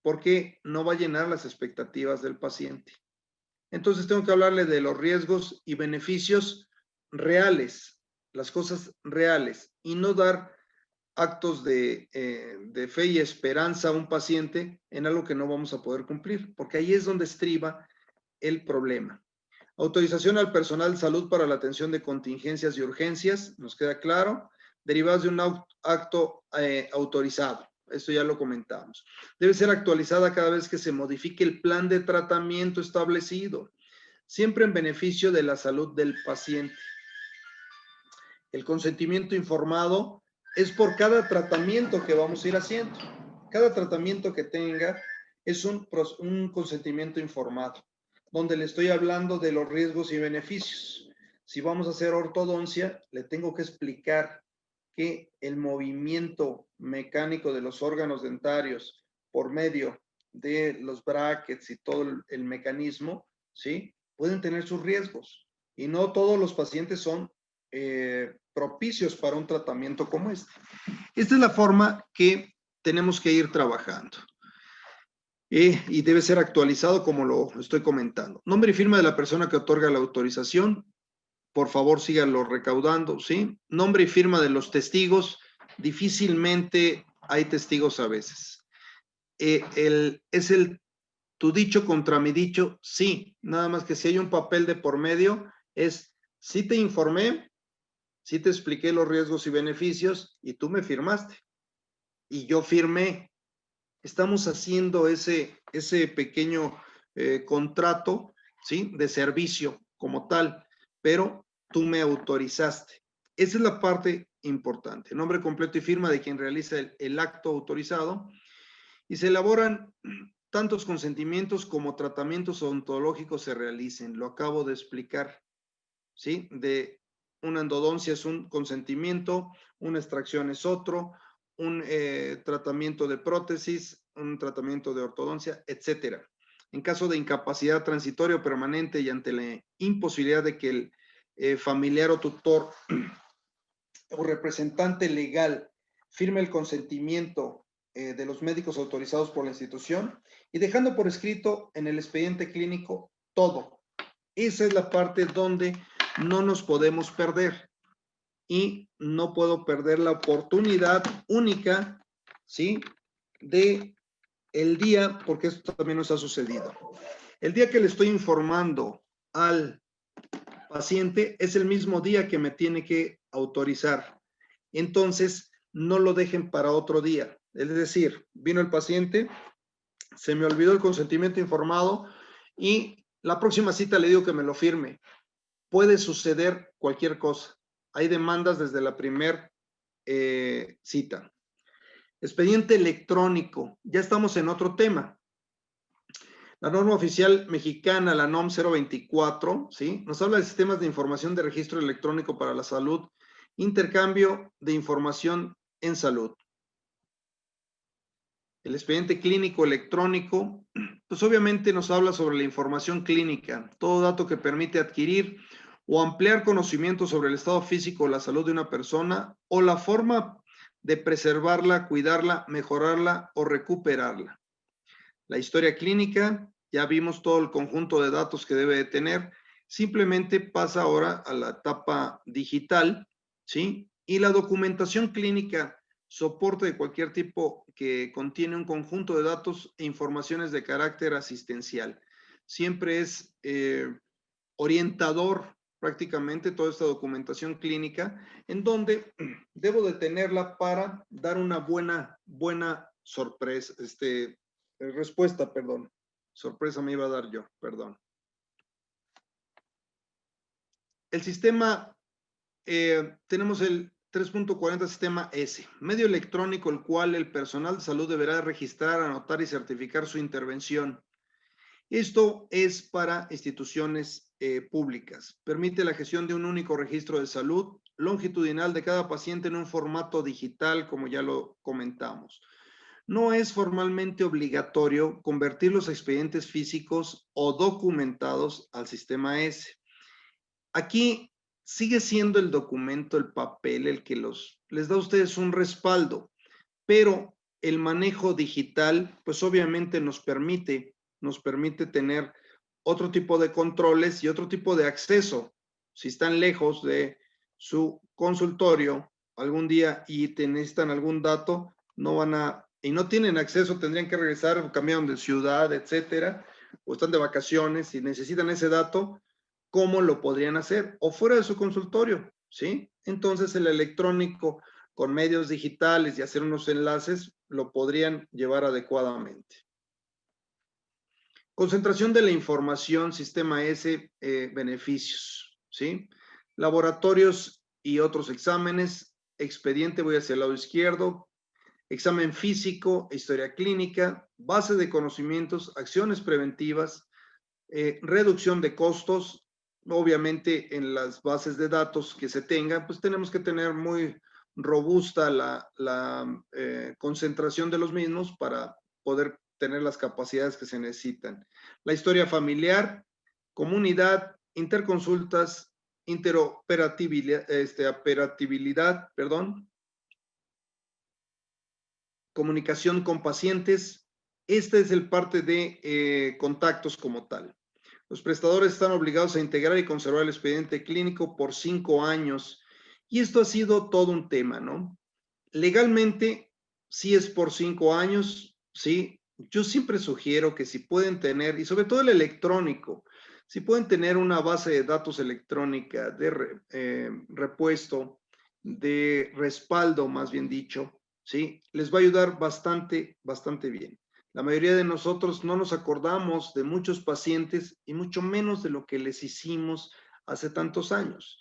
porque no va a llenar las expectativas del paciente. Entonces tengo que hablarle de los riesgos y beneficios reales, las cosas reales y no dar actos de fe y esperanza a un paciente en algo que no vamos a poder cumplir, porque ahí es donde estriba el problema. Autorización al personal de salud para la atención de contingencias y urgencias, nos queda claro. Derivados de un acto autorizado, esto ya lo comentamos. Debe ser actualizada cada vez que se modifique el plan de tratamiento establecido, siempre en beneficio de la salud del paciente. El consentimiento informado es por cada tratamiento que vamos a ir haciendo. Cada tratamiento que tenga es un consentimiento informado, donde le estoy hablando de los riesgos y beneficios. Si vamos a hacer ortodoncia, le tengo que explicar que el movimiento mecánico de los órganos dentarios por medio de los brackets y todo el mecanismo, ¿sí? Pueden tener sus riesgos. Y no todos los pacientes son propicios para un tratamiento como este. Esta es la forma que tenemos que ir trabajando. Y debe ser actualizado como lo estoy comentando. Nombre y firma de la persona que otorga la autorización. Por favor, síganlo recaudando, ¿sí? Nombre y firma de los testigos. Difícilmente hay testigos a veces. ¿Es tu dicho contra mi dicho? Sí. Nada más que si hay un papel de por medio, es sí te informé, sí te expliqué los riesgos y beneficios y tú me firmaste. Y yo firmé. Estamos haciendo ese pequeño contrato, ¿sí? De servicio como tal, pero tú me autorizaste. Esa es la parte importante. Nombre completo y firma de quien realiza el acto autorizado. Y se elaboran tantos consentimientos como tratamientos odontológicos se realicen. Lo acabo de explicar, ¿sí? De una endodoncia es un consentimiento, una extracción es otro, un tratamiento de prótesis, un tratamiento de ortodoncia, etcétera. En caso de incapacidad transitoria o permanente y ante la imposibilidad de que el familiar o tutor o representante legal firme el consentimiento de los médicos autorizados por la institución y dejando por escrito en el expediente clínico todo. Esa es la parte donde no nos podemos perder. Y no puedo perder la oportunidad única, ¿sí? De el día, porque esto también nos ha sucedido. El día que le estoy informando al paciente es el mismo día que me tiene que autorizar. Entonces, no lo dejen para otro día. Es decir, vino el paciente, se me olvidó el consentimiento informado y la próxima cita le digo que me lo firme. Puede suceder cualquier cosa. Hay demandas desde la primera cita. Expediente electrónico. Ya estamos en otro tema. La norma oficial mexicana, la NOM 024, ¿sí? Nos habla de sistemas de información de registro electrónico para la salud, intercambio de información en salud. El expediente clínico electrónico, pues obviamente nos habla sobre la información clínica, todo dato que permite adquirir o ampliar conocimiento sobre el estado físico o la salud de una persona o la forma de preservarla, cuidarla, mejorarla o recuperarla. La historia clínica, ya vimos todo el conjunto de datos que debe de tener, simplemente pasa ahora a la etapa digital, ¿sí? Y la documentación clínica, soporte de cualquier tipo que contiene un conjunto de datos e informaciones de carácter asistencial. Siempre es orientador prácticamente toda esta documentación clínica, en donde debo de tenerla para dar una buena sorpresa, respuesta, perdón. Sorpresa me iba a dar yo, perdón. El sistema, tenemos el 3.40 sistema S, medio electrónico el cual el personal de salud deberá registrar, anotar y certificar su intervención. Esto es para instituciones públicas. Permite la gestión de un único registro de salud longitudinal de cada paciente en un formato digital, como ya lo comentamos. No es formalmente obligatorio convertir los expedientes físicos o documentados al sistema S. Aquí sigue siendo el documento, el papel, el que les da a ustedes un respaldo, pero el manejo digital, pues obviamente nos permite tener otro tipo de controles y otro tipo de acceso. Si están lejos de su consultorio algún día y te necesitan algún dato, y no tienen acceso, tendrían que regresar, cambiaron de ciudad, etcétera, o están de vacaciones y necesitan ese dato, cómo lo podrían hacer, o fuera de su consultorio, ¿sí? Entonces el electrónico con medios digitales y hacer unos enlaces lo podrían llevar adecuadamente. Concentración de la información, sistema S, beneficios, ¿sí? Laboratorios y otros exámenes, expediente, voy hacia el lado izquierdo, examen físico, historia clínica, base de conocimientos, acciones preventivas, reducción de costos. Obviamente en las bases de datos que se tengan, pues tenemos que tener muy robusta la concentración de los mismos para poder tener las capacidades que se necesitan. La historia familiar, comunidad, interconsultas, interoperabilidad, comunicación con pacientes. Esta es el parte de contactos como tal. Los prestadores están obligados a integrar y conservar el expediente clínico por 5 años. Y esto ha sido todo un tema, ¿no? Legalmente, sí es por 5 años, sí. Yo siempre sugiero que si pueden tener, y sobre todo el electrónico, si pueden tener una base de datos electrónica de repuesto, de respaldo, más bien dicho, ¿sí? Les va a ayudar bastante, bastante bien. La mayoría de nosotros no nos acordamos de muchos pacientes y mucho menos de lo que les hicimos hace tantos años.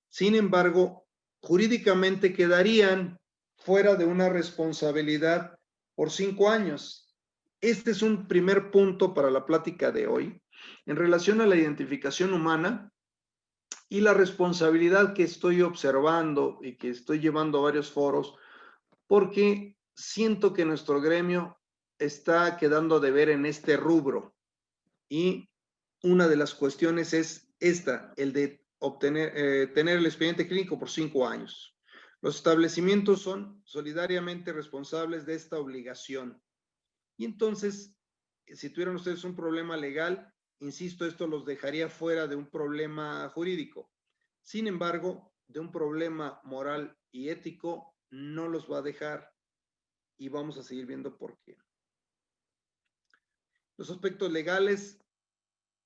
Sin embargo, jurídicamente quedarían fuera de una responsabilidad por 5 años. Este es un primer punto para la plática de hoy en relación a la identificación humana y la responsabilidad que estoy observando y que estoy llevando a varios foros, porque siento que nuestro gremio está quedando de ver en este rubro. Y una de las cuestiones es esta, el de tener el expediente clínico por 5 años. Los establecimientos son solidariamente responsables de esta obligación. Y entonces, si tuvieran ustedes un problema legal, insisto, esto los dejaría fuera de un problema jurídico. Sin embargo, de un problema moral y ético, no los va a dejar. Y vamos a seguir viendo por qué. Los aspectos legales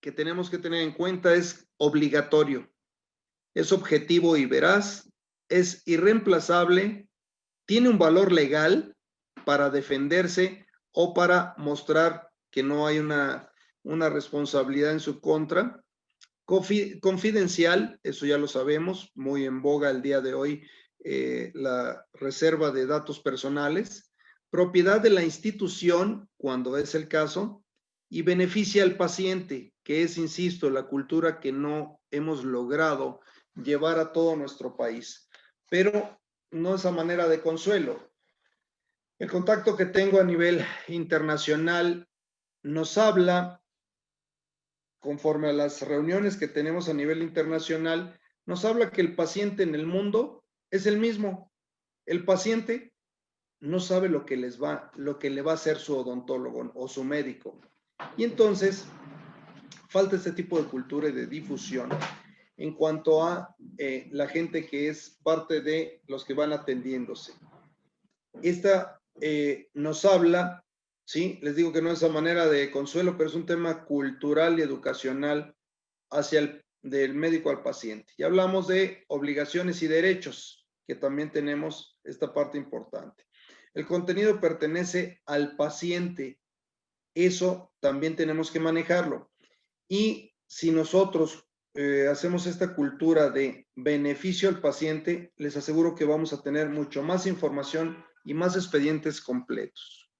que tenemos que tener en cuenta es obligatorio, es objetivo y veraz, es irreemplazable, tiene un valor legal para defenderse o para mostrar que no hay una responsabilidad en su contra. Confidencial, eso ya lo sabemos, muy en boga el día de hoy, la reserva de datos personales. Propiedad de la institución, cuando es el caso, y beneficia al paciente, que es, insisto, la cultura que no hemos logrado llevar a todo nuestro país. Pero no es a manera de consuelo. El contacto que tengo a nivel internacional nos habla, conforme a las reuniones que tenemos a nivel internacional, nos habla que el paciente en el mundo es el mismo. El paciente no sabe lo que le va a hacer su odontólogo o su médico. Y entonces, falta este tipo de cultura y de difusión en cuanto a la gente que es parte de los que van atendiéndose. Esta nos habla, ¿sí? Les digo que no es a manera de consuelo, pero es un tema cultural y educacional hacia del médico al paciente. Y hablamos de obligaciones y derechos, que también tenemos esta parte importante. El contenido pertenece al paciente. Eso también tenemos que manejarlo. Y si nosotros hacemos esta cultura de beneficio al paciente, les aseguro que vamos a tener mucho más información y más expedientes completos.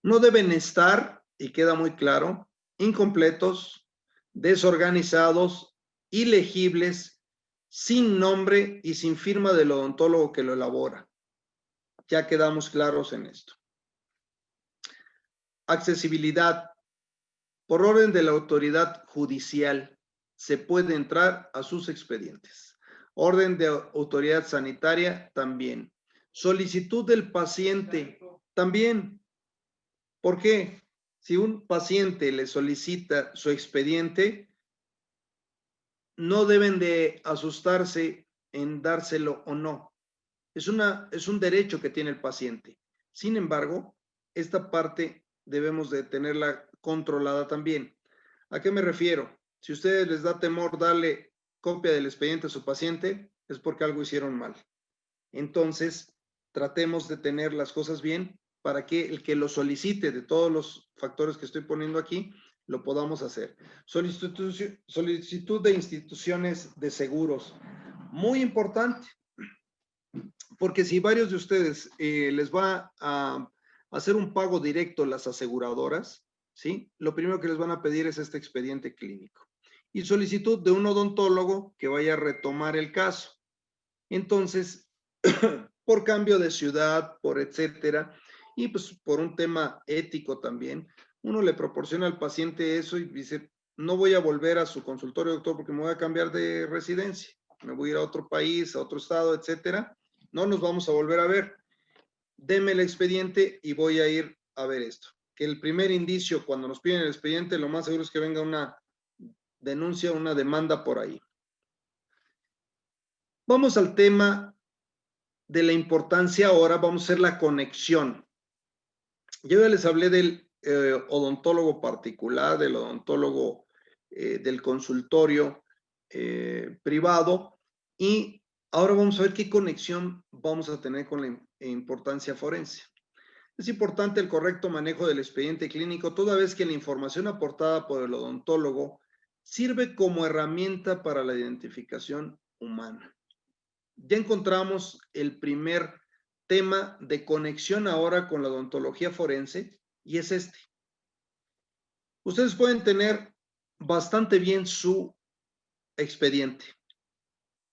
No deben estar, y queda muy claro, incompletos, desorganizados, ilegibles, sin nombre y sin firma del odontólogo que lo elabora. Ya quedamos claros en esto. Accesibilidad. Por orden de la autoridad judicial, se puede entrar a sus expedientes. Orden de autoridad sanitaria, también. Solicitud del paciente, también. ¿Por qué? Si un paciente le solicita su expediente, no deben de asustarse en dárselo o no. Es un derecho que tiene el paciente. Sin embargo, esta parte debemos de tenerla controlada también. ¿A qué me refiero? Si a ustedes les da temor darle copia del expediente a su paciente, es porque algo hicieron mal. Entonces, tratemos de tener las cosas bien para que el que lo solicite de todos los factores que estoy poniendo aquí, lo podamos hacer. Solicitud de instituciones de seguros. Muy importante, porque si varios de ustedes les va a hacer un pago directo las aseguradoras, ¿sí? Lo primero que les van a pedir es este expediente clínico. Y solicitud de un odontólogo que vaya a retomar el caso. Entonces, por cambio de ciudad, por etcétera, y pues por un tema ético también, uno le proporciona al paciente eso y dice, no voy a volver a su consultorio, doctor, porque me voy a cambiar de residencia, me voy a ir a otro país, a otro estado, etcétera, no nos vamos a volver a ver. Deme el expediente y voy a ir a ver esto. Que el primer indicio, cuando nos piden el expediente, lo más seguro es que venga una denuncia, una demanda por ahí. Vamos al tema de la importancia ahora, vamos a hacer la conexión. Yo ya les hablé del odontólogo particular, del odontólogo del consultorio privado, y ahora vamos a ver qué conexión vamos a tener con la importancia forense. Es importante el correcto manejo del expediente clínico, toda vez que la información aportada por el odontólogo sirve como herramienta para la identificación humana. Ya encontramos el primer tema de conexión ahora con la odontología forense, y es este. Ustedes pueden tener bastante bien su expediente.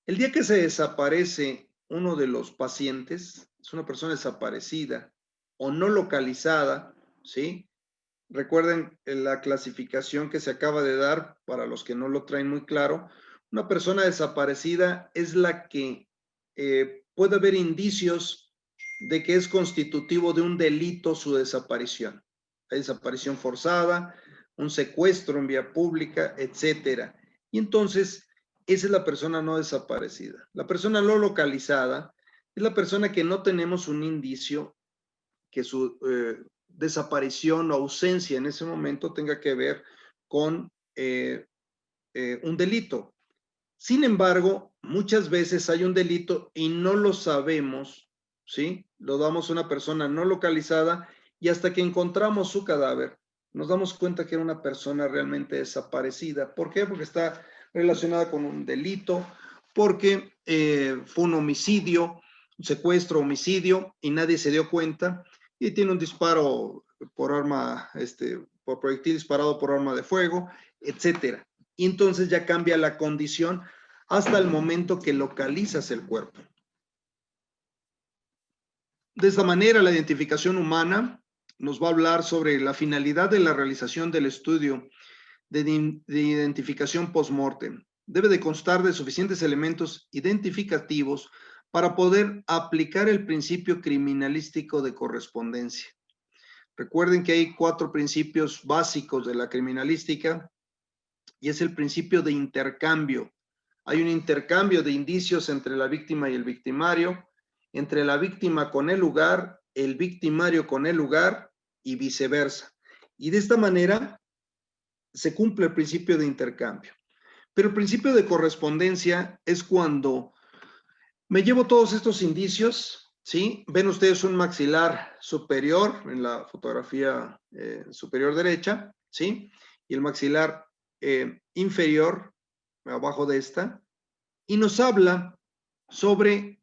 El día que se desaparece uno de los pacientes, es una persona desaparecida o no localizada, ¿sí? Recuerden la clasificación que se acaba de dar, para los que no lo traen muy claro. Una persona desaparecida es la que puede haber indicios de que es constitutivo de un delito su desaparición. Hay desaparición forzada, un secuestro en vía pública, etcétera. Y entonces, esa es la persona no desaparecida. La persona no localizada es la persona que no tenemos un indicio que su desaparición o ausencia en ese momento tenga que ver con un delito. Sin embargo, muchas veces hay un delito y no lo sabemos, ¿sí? Lo damos a una persona no localizada y hasta que encontramos su cadáver, nos damos cuenta que era una persona realmente desaparecida. ¿Por qué? Porque está relacionada con un delito, porque fue un homicidio, un secuestro, homicidio, y nadie se dio cuenta, y tiene un disparo por arma, por proyectil disparado por arma de fuego, etcétera. Y entonces ya cambia la condición hasta el momento que localizas el cuerpo. De esta manera, la identificación humana nos va a hablar sobre la finalidad de la realización del estudio de identificación post-mortem. Debe de constar de suficientes elementos identificativos para poder aplicar el principio criminalístico de correspondencia. Recuerden que hay 4 principios básicos de la criminalística, y es el principio de intercambio. Hay un intercambio de indicios entre la víctima y el victimario, entre la víctima con el lugar, el victimario con el lugar y viceversa. Y de esta manera se cumple el principio de intercambio. Pero el principio de correspondencia es cuando me llevo todos estos indicios, ¿sí? Ven ustedes un maxilar superior en la fotografía superior derecha, ¿sí? Y el maxilar inferior, abajo de esta, y nos habla sobre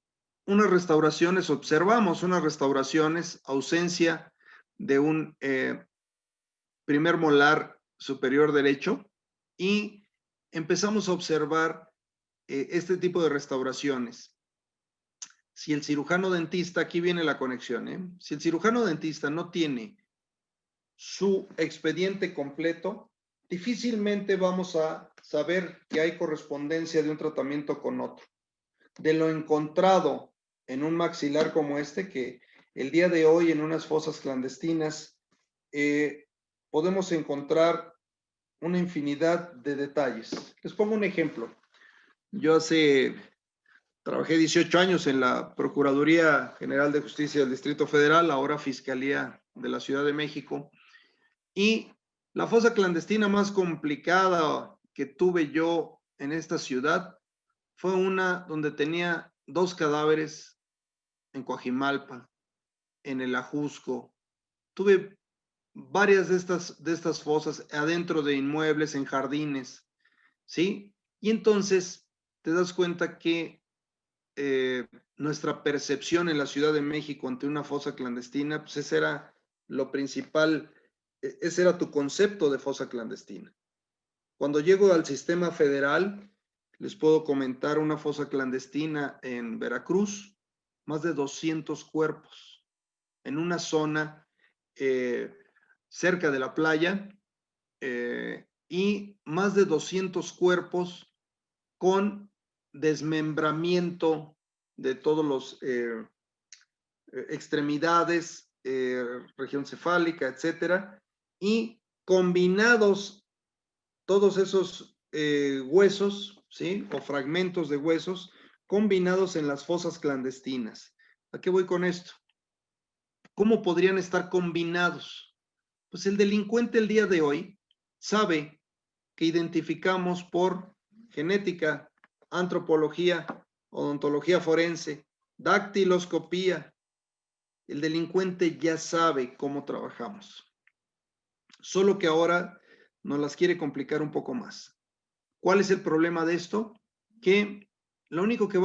unas restauraciones, observamos unas restauraciones, ausencia de un primer molar superior derecho, y empezamos a observar este tipo de restauraciones. Si el cirujano dentista, aquí viene la conexión, si el cirujano dentista no tiene su expediente completo, difícilmente vamos a saber que hay correspondencia de un tratamiento con otro. De lo encontrado en un maxilar como este, que el día de hoy en unas fosas clandestinas podemos encontrar una infinidad de detalles. Les pongo un ejemplo. Yo trabajé 18 años en la Procuraduría General de Justicia del Distrito Federal, ahora Fiscalía de la Ciudad de México, y la fosa clandestina más complicada que tuve yo en esta ciudad fue una donde tenía 2 cadáveres en Coajimalpa, en el Ajusco. Tuve varias de estas fosas adentro de inmuebles, en jardines, ¿sí? Y entonces te das cuenta que nuestra percepción en la Ciudad de México ante una fosa clandestina, pues ese era lo principal, ese era tu concepto de fosa clandestina. Cuando llego al sistema federal, les puedo comentar una fosa clandestina en Veracruz, más de 200 cuerpos, en una zona cerca de la playa, y más de 200 cuerpos con desmembramiento de todos los extremidades, región cefálica, etcétera, y combinados todos esos huesos, ¿sí? O fragmentos de huesos combinados en las fosas clandestinas. ¿A qué voy con esto? ¿Cómo podrían estar combinados? Pues el delincuente el día de hoy sabe que identificamos por genética, antropología, odontología forense, dactiloscopía. El delincuente ya sabe cómo trabajamos. Solo que ahora nos las quiere complicar un poco más. ¿Cuál es el problema de esto? Que lo único que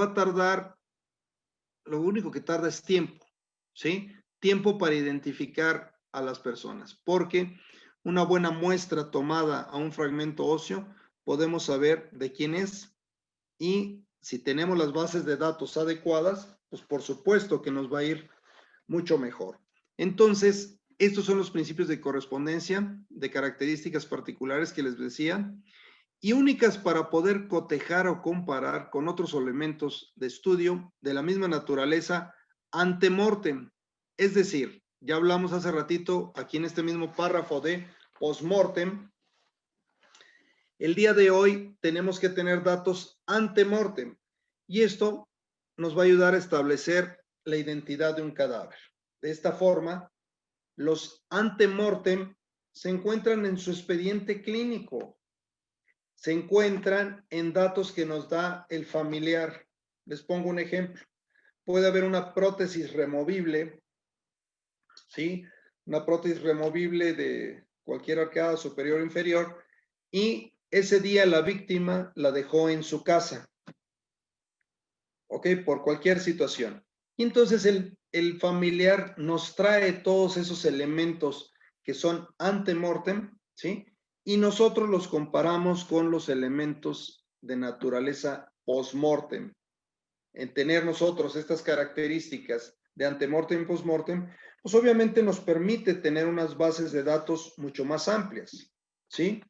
tarda es tiempo, ¿sí? Tiempo para identificar a las personas, porque una buena muestra tomada a un fragmento óseo, podemos saber de quién es, y si tenemos las bases de datos adecuadas, pues por supuesto que nos va a ir mucho mejor. Entonces, estos son los principios de correspondencia, de características particulares que les decía, y únicas para poder cotejar o comparar con otros elementos de estudio de la misma naturaleza ante mortem. Es decir, ya hablamos hace ratito aquí en este mismo párrafo de post-mortem. El día de hoy tenemos que tener datos ante mortem, y esto nos va a ayudar a establecer la identidad de un cadáver. De esta forma, los ante mortem se encuentran en su expediente clínico, se encuentran en datos que nos da el familiar. Les pongo un ejemplo. Puede haber una prótesis removible, ¿sí? Una prótesis removible de cualquier arcada superior o inferior, y ese día la víctima la dejó en su casa, ¿ok? Por cualquier situación. Y entonces el familiar nos trae todos esos elementos que son ante mortem, ¿sí? Y nosotros los comparamos con los elementos de naturaleza post-mortem. En tener nosotros estas características de antemortem y post-mortem, pues obviamente nos permite tener unas bases de datos mucho más amplias, ¿sí?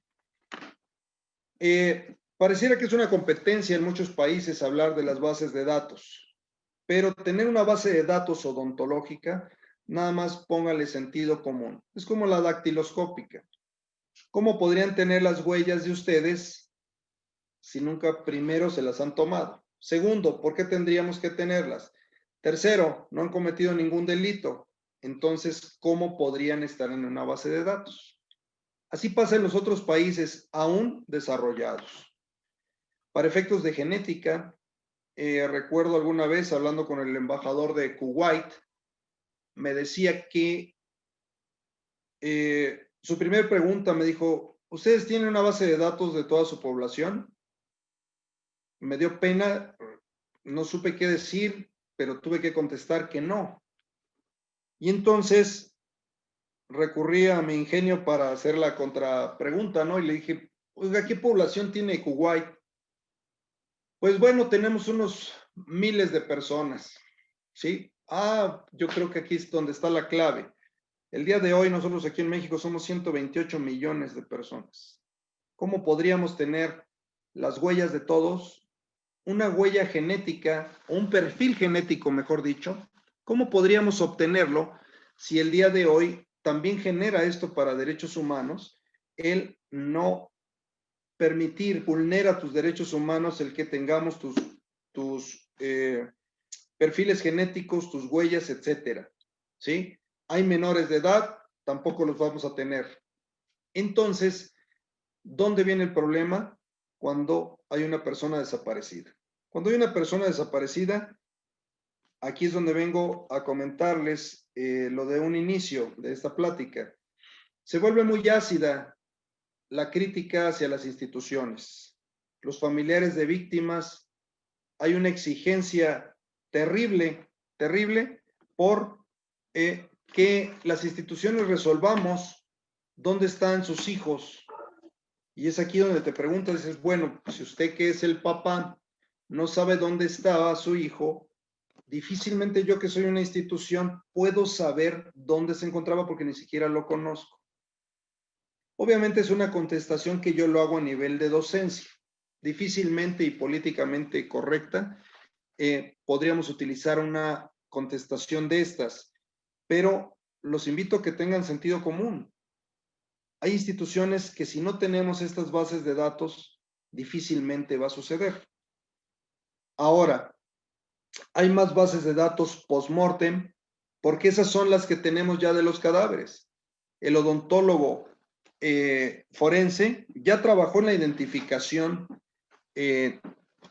Pareciera que es una competencia en muchos países hablar de las bases de datos, pero tener una base de datos odontológica, nada más póngale sentido común. Es como la dactiloscópica. ¿Cómo podrían tener las huellas de ustedes si nunca primero se las han tomado? Segundo, ¿por qué tendríamos que tenerlas? Tercero, no han cometido ningún delito. Entonces, ¿cómo podrían estar en una base de datos? Así pasa en los otros países aún desarrollados. Para efectos de genética, recuerdo alguna vez hablando con el embajador de Kuwait, me decía que su primera pregunta me dijo, ¿ustedes tienen una base de datos de toda su población? Me dio pena, no supe qué decir, pero tuve que contestar que no. Y entonces recurrí a mi ingenio para hacer la contrapregunta, ¿no? Y le dije, oiga, ¿qué población tiene Kuwait? Pues bueno, tenemos unos miles de personas, ¿sí? Yo creo que aquí es donde está la clave. El día de hoy nosotros aquí en México somos 128 millones de personas. ¿Cómo podríamos tener las huellas de todos? Una huella genética, un perfil genético, mejor dicho. ¿Cómo podríamos obtenerlo si el día de hoy también genera esto para derechos humanos, el no permitir, vulnera tus derechos humanos, el que tengamos tus perfiles genéticos, tus huellas, etcétera, ¿sí? Hay menores de edad, tampoco los vamos a tener. Entonces, ¿dónde viene el problema? cuando hay una persona desaparecida. Cuando hay una persona desaparecida, aquí es donde vengo a comentarles lo de un inicio de esta plática. Se vuelve muy ácida la crítica hacia las instituciones. Los familiares de víctimas, hay una exigencia terrible, terrible, por que las instituciones resolvamos dónde están sus hijos. Y es aquí donde te preguntas, dices, bueno, si usted que es el papá no sabe dónde estaba su hijo, difícilmente yo que soy una institución puedo saber dónde se encontraba porque ni siquiera lo conozco. Obviamente es una contestación que yo lo hago a nivel de docencia. Difícilmente y políticamente correcta podríamos utilizar una contestación de estas, pero los invito a que tengan sentido común. Hay instituciones que si no tenemos estas bases de datos, difícilmente va a suceder. Ahora, hay más bases de datos post-mortem, porque esas son las que tenemos ya de los cadáveres. El odontólogo forense ya trabajó en la identificación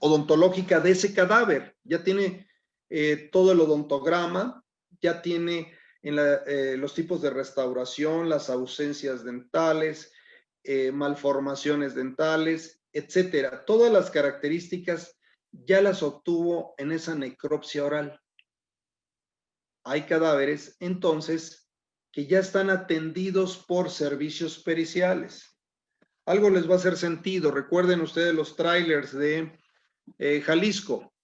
odontológica de ese cadáver, ya tiene todo el odontograma, ya tiene los tipos de restauración, las ausencias dentales, malformaciones dentales, etcétera. Todas las características ya las obtuvo en esa necropsia oral. Hay cadáveres, entonces, que ya están atendidos por servicios periciales. Algo les va a hacer sentido. Recuerden ustedes los trailers de Jalisco.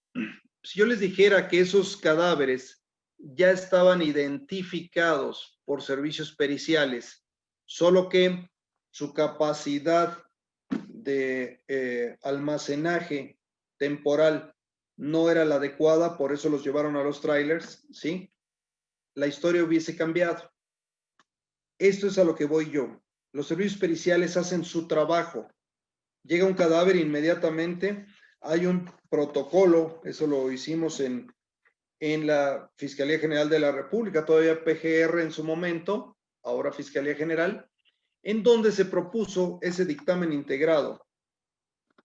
Si yo les dijera que esos cadáveres ya estaban identificados por servicios periciales, solo que su capacidad de almacenaje temporal no era la adecuada, por eso los llevaron a los trailers, ¿sí? La historia hubiese cambiado. Esto es a lo que voy yo. Los servicios periciales hacen su trabajo. Llega un cadáver inmediatamente, hay un protocolo, eso lo hicimos en la Fiscalía General de la República, todavía PGR en su momento, ahora Fiscalía General, en donde se propuso ese dictamen integrado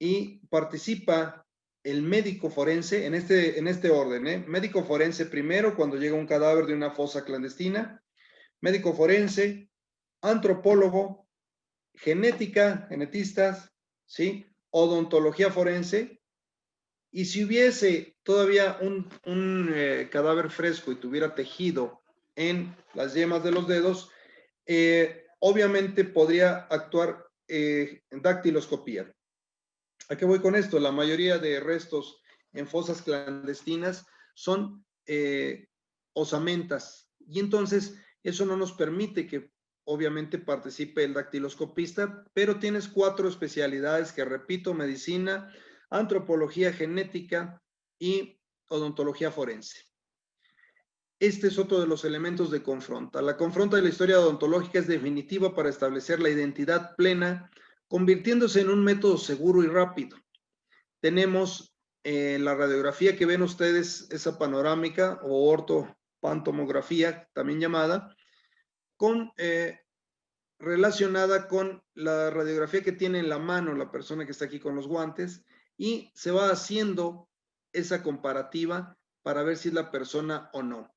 y participa el médico forense en este orden, médico forense primero cuando llega un cadáver de una fosa clandestina, médico forense, antropólogo, genética, genetistas, ¿sí? Odontología forense, y si hubiese todavía un cadáver fresco y tuviera tejido en las yemas de los dedos, obviamente podría actuar en dactiloscopía. ¿A qué voy con esto? La mayoría de restos en fosas clandestinas son osamentas, y entonces eso no nos permite que obviamente participe el dactiloscopista, pero tienes 4 especialidades que repito: medicina, antropología genética y odontología forense. Este es otro de los elementos de confronta. La confronta de la historia odontológica es definitiva para establecer la identidad plena, convirtiéndose en un método seguro y rápido. Tenemos la radiografía que ven ustedes, esa panorámica o ortopantomografía, también llamada, relacionada con la radiografía que tiene en la mano la persona que está aquí con los guantes, y se va haciendo esa comparativa para ver si es la persona o no.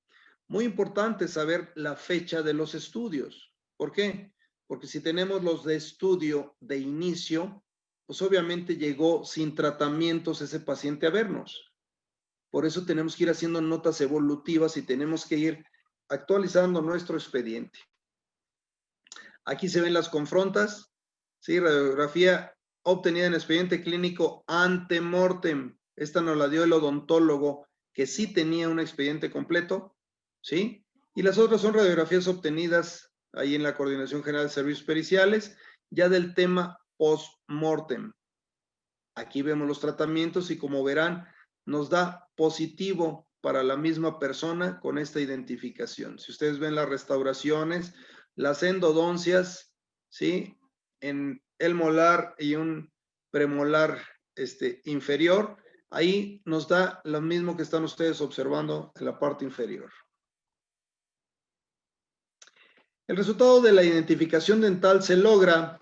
Muy importante saber la fecha de los estudios. ¿Por qué? Porque si tenemos los de estudio de inicio, pues obviamente llegó sin tratamientos ese paciente a vernos. Por eso tenemos que ir haciendo notas evolutivas y tenemos que ir actualizando nuestro expediente. Aquí se ven las confrontas, ¿sí? Radiografía obtenida en expediente clínico ante-mortem. Esta nos la dio el odontólogo que sí tenía un expediente completo, ¿sí? Y las otras son radiografías obtenidas ahí en la Coordinación General de Servicios Periciales, ya del tema post-mortem. Aquí vemos los tratamientos y, como verán, nos da positivo para la misma persona con esta identificación. Si ustedes ven las restauraciones, las endodoncias, ¿sí? En el molar y un premolar inferior, ahí nos da lo mismo que están ustedes observando en la parte inferior. El resultado de la identificación dental se logra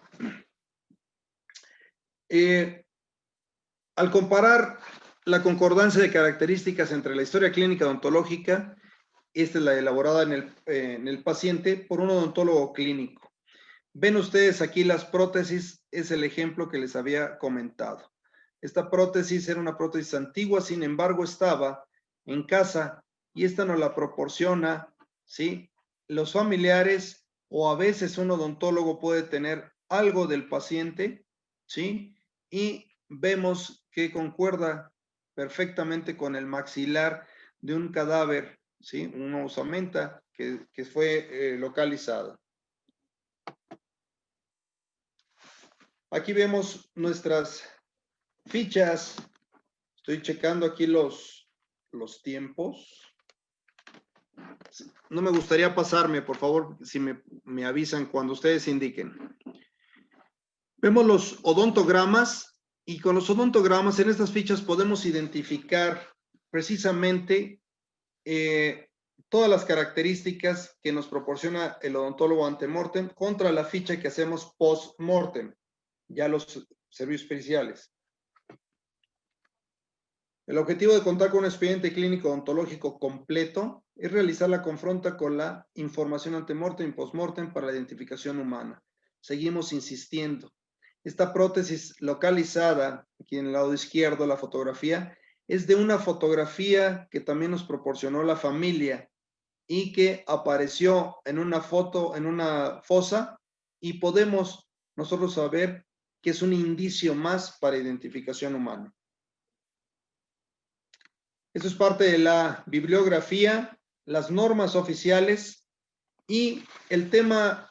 Al comparar la concordancia de características entre la historia clínica odontológica, esta es la elaborada en el paciente por un odontólogo clínico. Ven ustedes aquí las prótesis, es el ejemplo que les había comentado. Esta prótesis era una prótesis antigua, sin embargo estaba en casa y esta nos la proporciona, ¿sí?, los familiares, o a veces un odontólogo puede tener algo del paciente, ¿sí? Y vemos que concuerda perfectamente con el maxilar de un cadáver, ¿sí? Una osamenta que fue localizada. Aquí vemos nuestras fichas. Estoy checando aquí los tiempos. No me gustaría pasarme, por favor, si me avisan cuando ustedes indiquen. Vemos los odontogramas y con los odontogramas en estas fichas podemos identificar precisamente todas las características que nos proporciona el odontólogo antemortem contra la ficha que hacemos post-mortem, ya los servicios periciales. El objetivo de contar con un expediente clínico odontológico completo es realizar la confronta con la información antemortem y postmortem para la identificación humana. Seguimos insistiendo. Esta prótesis localizada, aquí en el lado izquierdo, la fotografía, es de una fotografía que también nos proporcionó la familia y que apareció en una foto, en una fosa, y podemos nosotros saber que es un indicio más para identificación humana. Eso es parte de la bibliografía, las normas oficiales y el tema,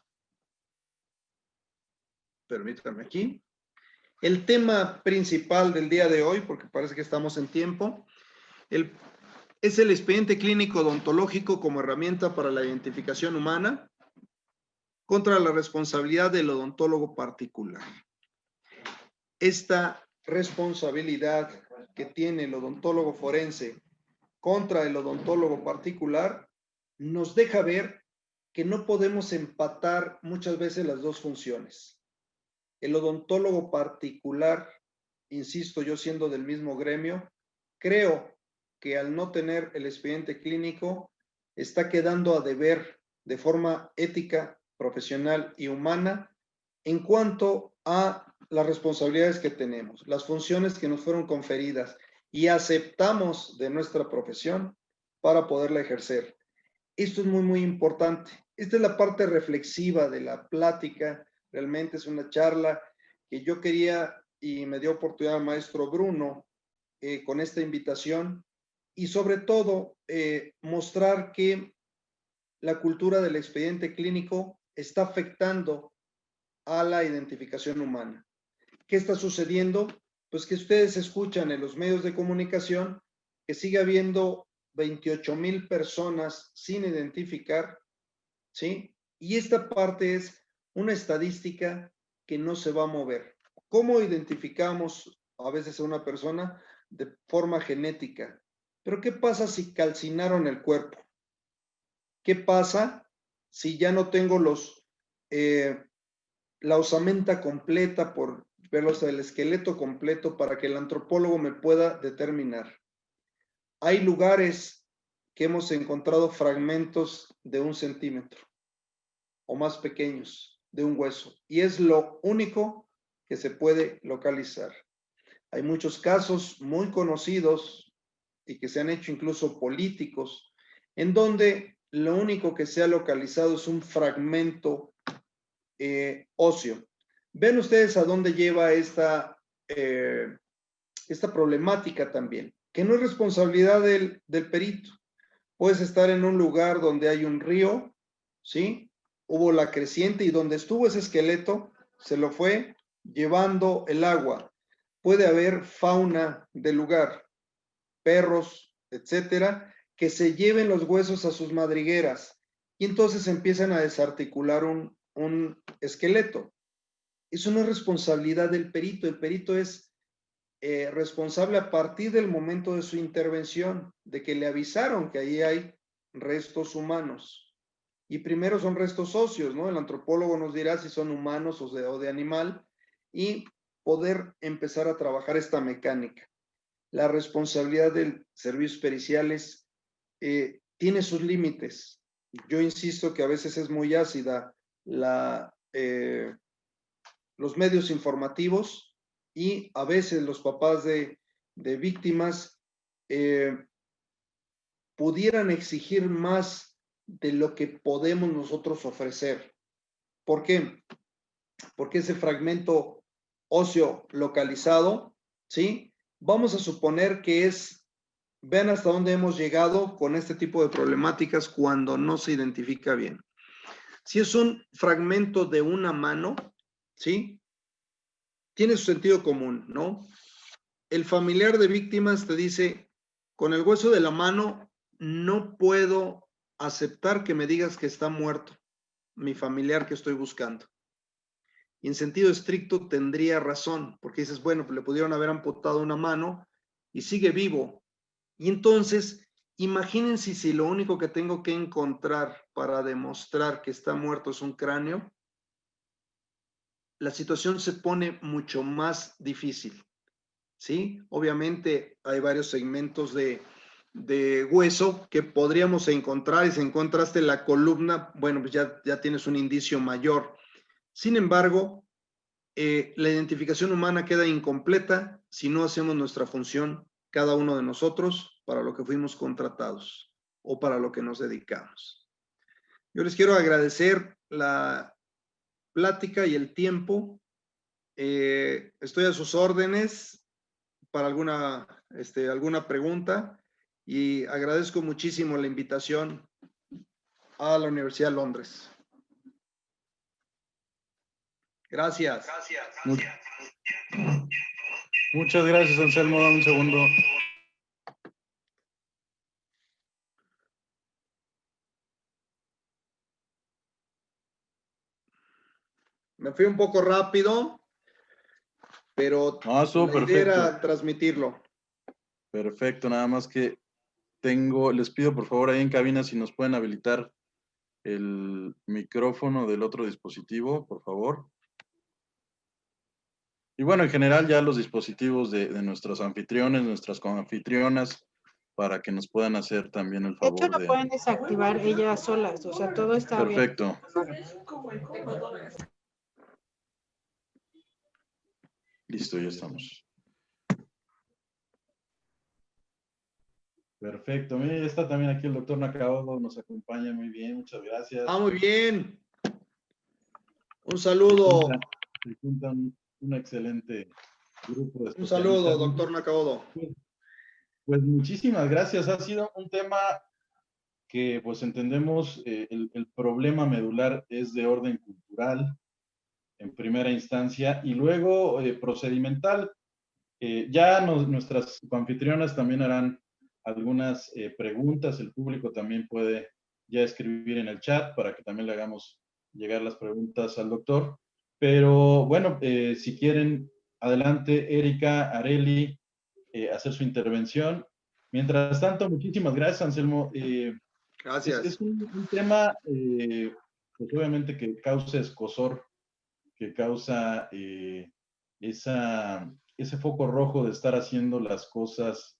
permítanme aquí, el tema principal del día de hoy, porque parece que estamos en tiempo, es el expediente clínico odontológico como herramienta para la identificación humana contra la responsabilidad del odontólogo particular. Esta responsabilidad que tiene el odontólogo forense contra el odontólogo particular nos deja ver que no podemos empatar muchas veces las dos funciones. El odontólogo particular, insisto, yo siendo del mismo gremio, creo que al no tener el expediente clínico está quedando a deber de forma ética, profesional y humana en cuanto a las responsabilidades que tenemos, las funciones que nos fueron conferidas y aceptamos de nuestra profesión para poderla ejercer. Esto es muy, muy importante. Esta es la parte reflexiva de la plática. Realmente es una charla que yo quería y me dio oportunidad el maestro Bruno con esta invitación y sobre todo mostrar que la cultura del expediente clínico está afectando a la identificación humana. ¿Qué está sucediendo? Pues que ustedes escuchan en los medios de comunicación que sigue habiendo 28,000 personas sin identificar, ¿sí? Y esta parte es una estadística que no se va a mover. ¿Cómo identificamos a veces a una persona? De forma genética. Pero ¿qué pasa si calcinaron el cuerpo? ¿Qué pasa si ya no tengo la osamenta completa, por verlo, el esqueleto completo para que el antropólogo me pueda determinar? Hay lugares que hemos encontrado fragmentos de 1 centímetro o más pequeños de un hueso y es lo único que se puede localizar. Hay muchos casos muy conocidos y que se han hecho incluso políticos en donde lo único que se ha localizado es un fragmento óseo. Ven ustedes a dónde lleva esta problemática también, que no es responsabilidad del perito. Puedes estar en un lugar donde hay un río, ¿sí? Hubo la creciente y donde estuvo ese esqueleto se lo fue llevando el agua. Puede haber fauna del lugar, perros, etcétera, que se lleven los huesos a sus madrigueras y entonces empiezan a desarticular un esqueleto. Eso no es responsabilidad del perito. El perito es responsable a partir del momento de su intervención, de que le avisaron que ahí hay restos humanos. Y primero son restos óseos, ¿no? El antropólogo nos dirá si son humanos o de animal. Y poder empezar a trabajar esta mecánica. La responsabilidad del servicios periciales tiene sus límites. Yo insisto que a veces es muy ácida los medios informativos y a veces los papás de víctimas pudieran exigir más de lo que podemos nosotros ofrecer. ¿Por qué? Porque ese fragmento óseo localizado, ¿sí? Vamos a suponer que vean hasta dónde hemos llegado con este tipo de problemáticas cuando no se identifica bien. Si es un fragmento de una mano, ¿sí? Tiene su sentido común, ¿no? El familiar de víctimas te dice, con el hueso de la mano no puedo aceptar que me digas que está muerto mi familiar que estoy buscando. Y en sentido estricto tendría razón, porque dices, bueno, pues le pudieron haber amputado una mano y sigue vivo. Y entonces, imagínense si lo único que tengo que encontrar para demostrar que está muerto es un cráneo, la situación se pone mucho más difícil, ¿sí? Obviamente hay varios segmentos de hueso que podríamos encontrar, y si encontraste la columna, bueno, pues ya tienes un indicio mayor. Sin embargo, la identificación humana queda incompleta si no hacemos nuestra función, cada uno de nosotros, para lo que fuimos contratados o para lo que nos dedicamos. Yo les quiero agradecer la plática y el tiempo. Estoy a sus órdenes para alguna pregunta y agradezco muchísimo la invitación a la Universidad de Londres. Gracias. Muchas gracias, Anselmo. Dame un segundo. Me fui un poco rápido, pero estuvo la idea perfecto. era transmitirlo. Perfecto, nada más que les pido por favor ahí en cabina si nos pueden habilitar el micrófono del otro dispositivo, por favor. Y bueno, en general ya los dispositivos de nuestros anfitriones, nuestras coanfitrionas, para que nos puedan hacer también el favor de hecho, lo pueden desactivar ellas solas, o sea, todo está perfecto. bien. Listo, ya estamos. Perfecto. Mire, ya está también aquí el doctor Nakaodo, nos acompaña muy bien, muchas gracias. Muy bien. Un saludo. Se juntan un excelente grupo de especialistas. Un saludo, doctor Nakaodo. Pues muchísimas gracias. Ha sido un tema que pues entendemos el problema medular es de orden cultural en primera instancia y luego procedimental. Ya nuestras anfitrionas también harán algunas preguntas, el público también puede ya escribir en el chat para que también le hagamos llegar las preguntas al doctor. Pero bueno, si quieren, adelante Erika, Areli, hacer su intervención. Mientras tanto, muchísimas gracias, Anselmo. Gracias. Es un tema, pues obviamente que causa escozor, que causa ese foco rojo de estar haciendo las cosas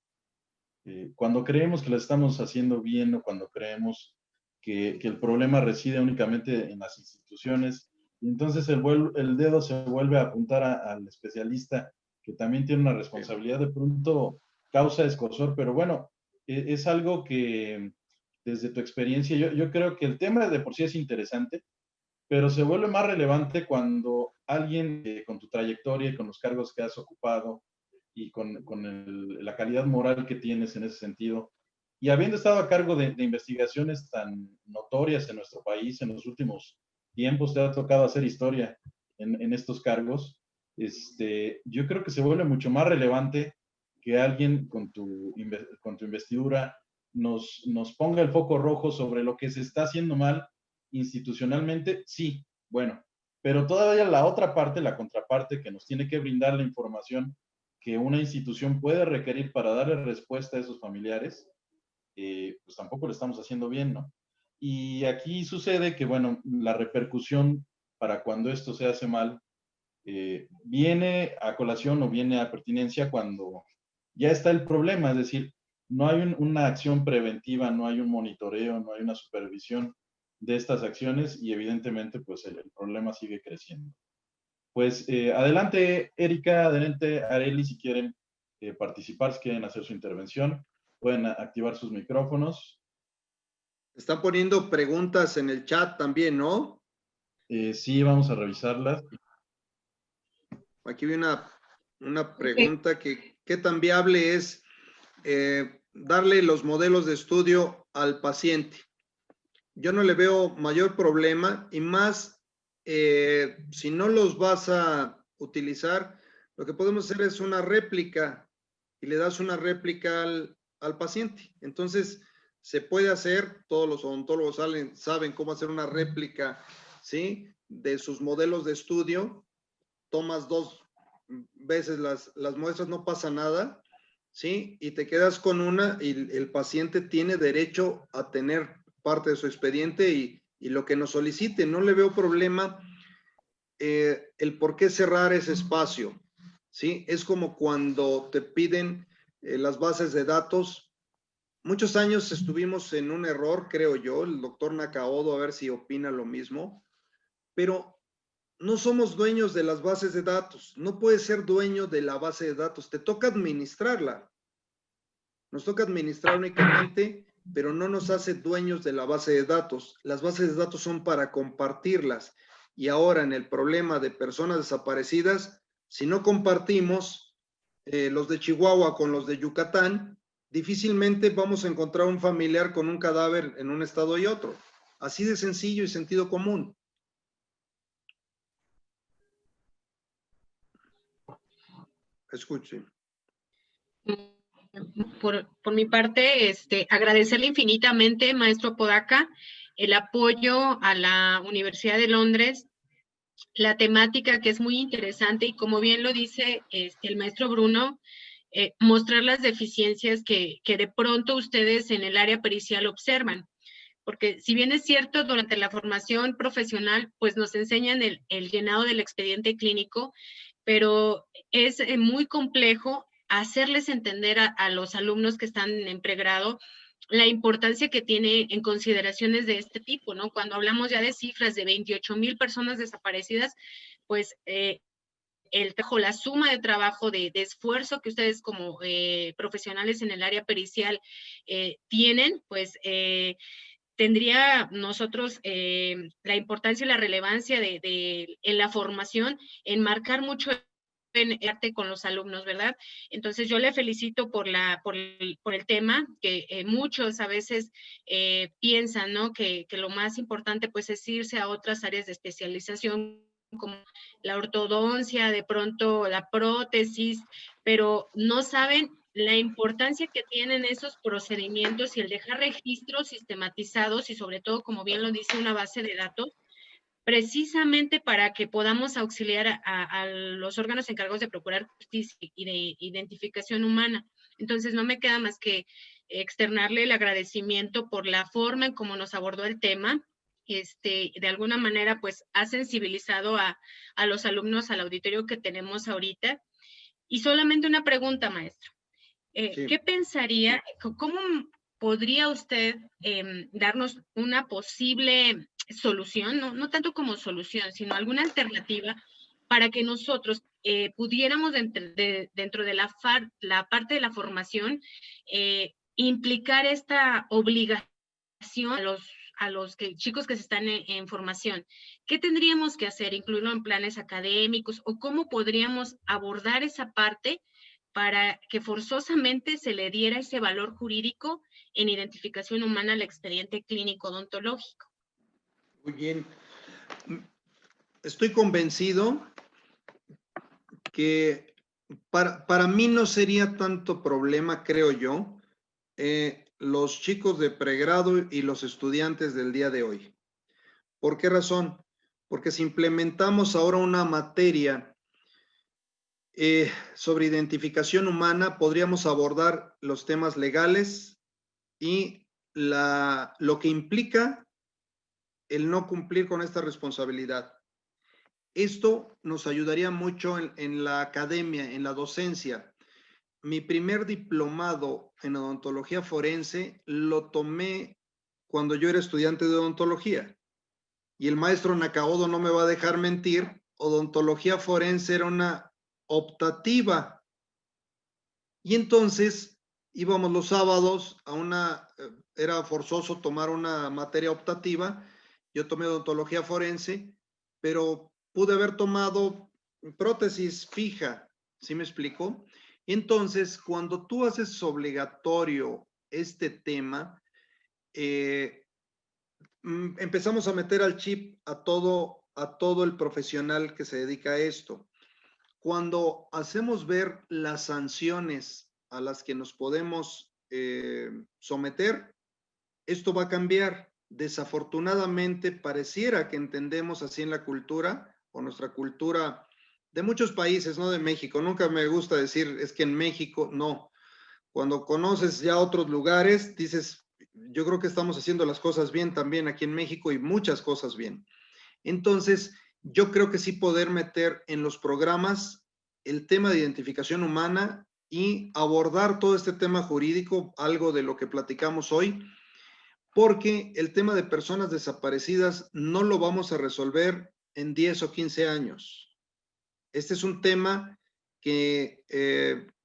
cuando creemos que las estamos haciendo bien o cuando creemos que el problema reside únicamente en las instituciones. Y entonces el dedo se vuelve a apuntar al especialista, que también tiene una responsabilidad, de pronto causa escozor, pero bueno, es algo que desde tu experiencia, yo creo que el tema de por sí es interesante, pero se vuelve más relevante cuando alguien con tu trayectoria y con los cargos que has ocupado y con la calidad moral que tienes en ese sentido, y habiendo estado a cargo de investigaciones tan notorias en nuestro país en los últimos tiempos, te ha tocado hacer historia en estos cargos, yo creo que se vuelve mucho más relevante que alguien con tu investidura nos ponga el foco rojo sobre lo que se está haciendo mal institucionalmente, sí, bueno, pero todavía la otra parte, la contraparte que nos tiene que brindar la información que una institución puede requerir para darle respuesta a esos familiares, pues tampoco lo estamos haciendo bien, ¿no? Y aquí sucede que, bueno, la repercusión para cuando esto se hace mal, viene a colación o viene a pertinencia cuando ya está el problema, es decir, no hay una acción preventiva, no hay un monitoreo, no hay una supervisión de estas acciones y evidentemente pues el problema sigue creciendo. Pues adelante Erika, adelante Areli, si quieren participar, si quieren hacer su intervención, pueden activar sus micrófonos. Están poniendo preguntas en el chat también, ¿no? Sí, vamos a revisarlas. Aquí vi una pregunta que qué tan viable es darle los modelos de estudio al paciente. Yo no le veo mayor problema y más si no los vas a utilizar, lo que podemos hacer es una réplica y le das una réplica al paciente. Entonces, se puede hacer, todos los odontólogos saben cómo hacer una réplica, ¿sí? De sus modelos de estudio. Tomas 2 veces las muestras, no pasa nada, ¿sí? Y te quedas con una y el paciente tiene derecho a tener parte de su expediente y lo que nos solicite. No le veo problema el por qué cerrar ese espacio, ¿sí? Es como cuando te piden las bases de datos. Muchos años estuvimos en un error, creo yo, el doctor Nakaodo, a ver si opina lo mismo, pero no somos dueños de las bases de datos. No puedes ser dueño de la base de datos. Te toca administrarla. Nos toca administrar únicamente, pero no nos hace dueños de la base de datos. Las bases de datos son para compartirlas. Y ahora en el problema de personas desaparecidas, si no compartimos los de Chihuahua con los de Yucatán, difícilmente vamos a encontrar un familiar con un cadáver en un estado y otro. Así de sencillo y sentido común. Escuche. Por mi parte, agradecerle infinitamente, maestro Podaca, el apoyo a la Universidad de Londres, la temática que es muy interesante y como bien lo dice el maestro Bruno, mostrar las deficiencias que de pronto ustedes en el área pericial observan. Porque si bien es cierto, durante la formación profesional, pues nos enseñan el llenado del expediente clínico, pero es muy complejo hacerles entender a los alumnos que están en pregrado la importancia que tiene en consideraciones de este tipo, ¿no? Cuando hablamos ya de cifras de 28,000 personas desaparecidas, pues la suma de trabajo, de esfuerzo que ustedes como profesionales en el área pericial tienen, pues tendría nosotros la importancia y la relevancia en la formación, en marcar mucho en arte con los alumnos, ¿verdad? Entonces yo le felicito por el tema, que muchos a veces piensan, ¿no? Que lo más importante pues es irse a otras áreas de especialización como la ortodoncia, de pronto la prótesis, pero no saben la importancia que tienen esos procedimientos y el dejar registros sistematizados y sobre todo, como bien lo dice, una base de datos, precisamente para que podamos auxiliar a los órganos encargados de procurar justicia y de identificación humana. Entonces, no me queda más que externarle el agradecimiento por la forma en cómo nos abordó el tema. De alguna manera, pues, ha sensibilizado a los alumnos al auditorio que tenemos ahorita. Y solamente una pregunta, maestro. Sí. ¿Qué pensaría, cómo podría usted darnos una posible solución, no tanto como solución, sino alguna alternativa para que nosotros pudiéramos dentro de la parte de la formación implicar esta obligación a los chicos que se están en formación? ¿Qué tendríamos que hacer? ¿Incluirlo en planes académicos? ¿O cómo podríamos abordar esa parte para que forzosamente se le diera ese valor jurídico en identificación humana al expediente clínico odontológico? Muy bien. Estoy convencido que para mí no sería tanto problema, creo yo, los chicos de pregrado y los estudiantes del día de hoy. ¿Por qué razón? Porque si implementamos ahora una materia sobre identificación humana, podríamos abordar los temas legales y lo que implica el no cumplir con esta responsabilidad. Esto nos ayudaría mucho en la academia, en la docencia. Mi primer diplomado en odontología forense lo tomé cuando yo era estudiante de odontología. Y el maestro Nakaodo no me va a dejar mentir, odontología forense era una optativa. Y entonces íbamos los sábados era forzoso tomar una materia optativa. Yo tomé odontología forense, pero pude haber tomado prótesis fija, ¿sí me explico? Entonces, cuando tú haces obligatorio este tema, empezamos a meter al chip a todo el profesional que se dedica a esto. Cuando hacemos ver las sanciones a las que nos podemos someter, esto va a cambiar. Desafortunadamente, pareciera que entendemos así en la cultura, o nuestra cultura de muchos países, no de México. Nunca me gusta decir, es que en México, no. Cuando conoces ya otros lugares, dices, yo creo que estamos haciendo las cosas bien también aquí en México y muchas cosas bien. Entonces, yo creo que sí poder meter en los programas el tema de identificación humana y abordar todo este tema jurídico, algo de lo que platicamos hoy, porque el tema de personas desaparecidas no lo vamos a resolver en 10 o 15 años. Este es un tema que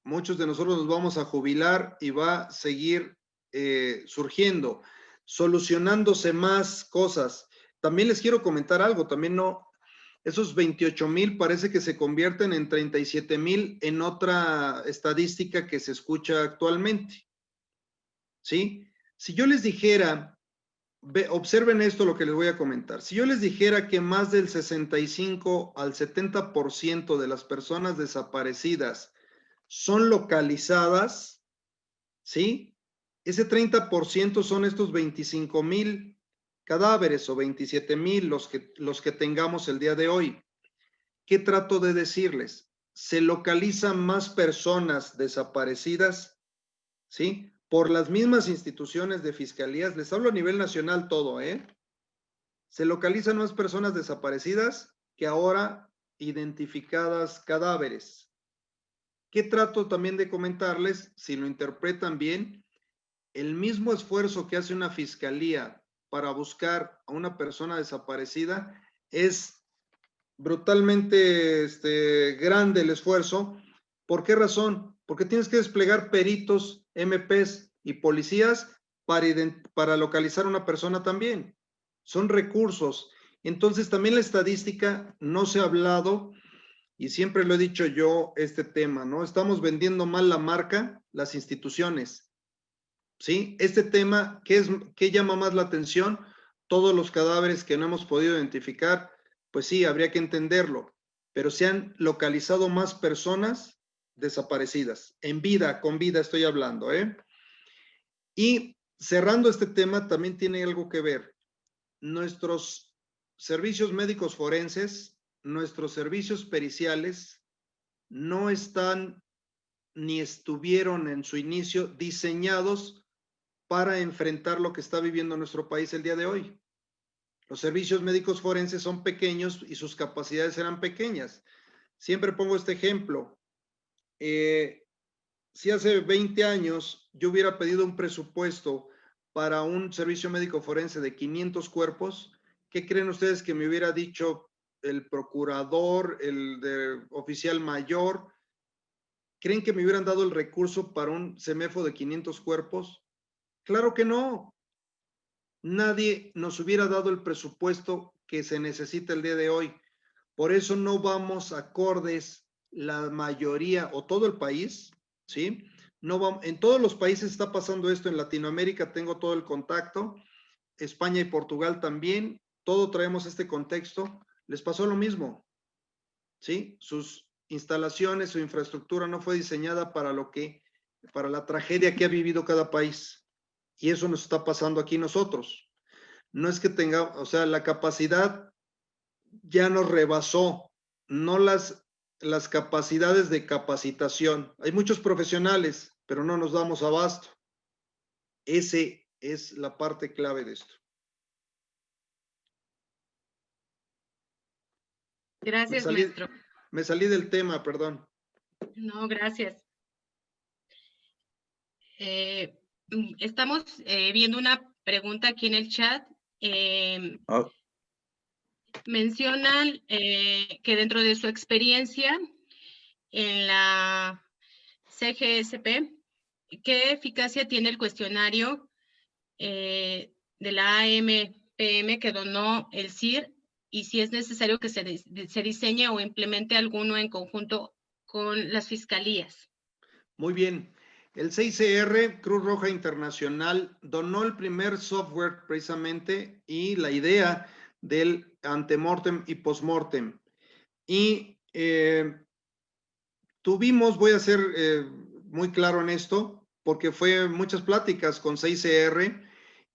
muchos de nosotros nos vamos a jubilar y va a seguir surgiendo, solucionándose más cosas. También les quiero comentar algo, también no, esos 28,000 parece que se convierten en 37,000 en otra estadística que se escucha actualmente. ¿Sí? Si yo les dijera, observen esto lo que les voy a comentar, si yo les dijera que más del 65 al 70% de las personas desaparecidas son localizadas, ¿sí? Ese 30% son estos 25,000 cadáveres o 27,000 los que tengamos el día de hoy. ¿Qué trato de decirles? Se localizan más personas desaparecidas, ¿sí? Por las mismas instituciones de fiscalías, les hablo a nivel nacional todo, ¿eh? Se localizan más personas desaparecidas que ahora identificadas cadáveres. ¿Qué trato también de comentarles? Si lo interpretan bien, el mismo esfuerzo que hace una fiscalía para buscar a una persona desaparecida es brutalmente grande el esfuerzo. ¿Por qué razón? Porque tienes que desplegar peritos, MPs y policías para localizar a una persona también. Son recursos. Entonces también la estadística no se ha hablado y siempre lo he dicho yo este tema, ¿no? Estamos vendiendo mal la marca, las instituciones. ¿Sí? Este tema, ¿qué llama más la atención? Todos los cadáveres que no hemos podido identificar, pues sí, habría que entenderlo, pero se han localizado más personas desaparecidas, en vida, con vida estoy hablando, ¿eh? Y cerrando este tema, también tiene algo que ver. Nuestros servicios médicos forenses, nuestros servicios periciales, no están ni estuvieron en su inicio diseñados para enfrentar lo que está viviendo nuestro país el día de hoy. Los servicios médicos forenses son pequeños y sus capacidades eran pequeñas. Siempre pongo este ejemplo. Si hace 20 años yo hubiera pedido un presupuesto para un servicio médico forense de 500 cuerpos, ¿qué creen ustedes que me hubiera dicho el procurador, el de oficial mayor? ¿Creen que me hubieran dado el recurso para un CEMEFO de 500 cuerpos? Claro que no. Nadie nos hubiera dado el presupuesto que se necesita el día de hoy. Por eso no vamos acordes la mayoría o todo el país, ¿sí? No vamos, en todos los países está pasando esto, en Latinoamérica tengo todo el contacto, España y Portugal también, todo traemos este contexto, les pasó lo mismo, ¿sí? Sus instalaciones, su infraestructura no fue diseñada para la tragedia que ha vivido cada país. Y eso nos está pasando aquí nosotros. No es que tengamos, o sea, la capacidad ya nos rebasó, no las capacidades de capacitación. Hay muchos profesionales, pero no nos damos abasto. Ese es la parte clave de esto. Gracias, maestro. Me salí del tema, perdón. No, gracias. Estamos viendo una pregunta aquí en el chat. Mencionan que dentro de su experiencia en la CGSP, ¿qué eficacia tiene el cuestionario de la AMPM que donó el CIR y si es necesario que se diseñe o implemente alguno en conjunto con las fiscalías? Muy bien. El 6CR, Cruz Roja Internacional, donó el primer software precisamente y la idea del antemortem y postmortem. Y tuvimos, voy a ser muy claro en esto, porque fue muchas pláticas con 6CR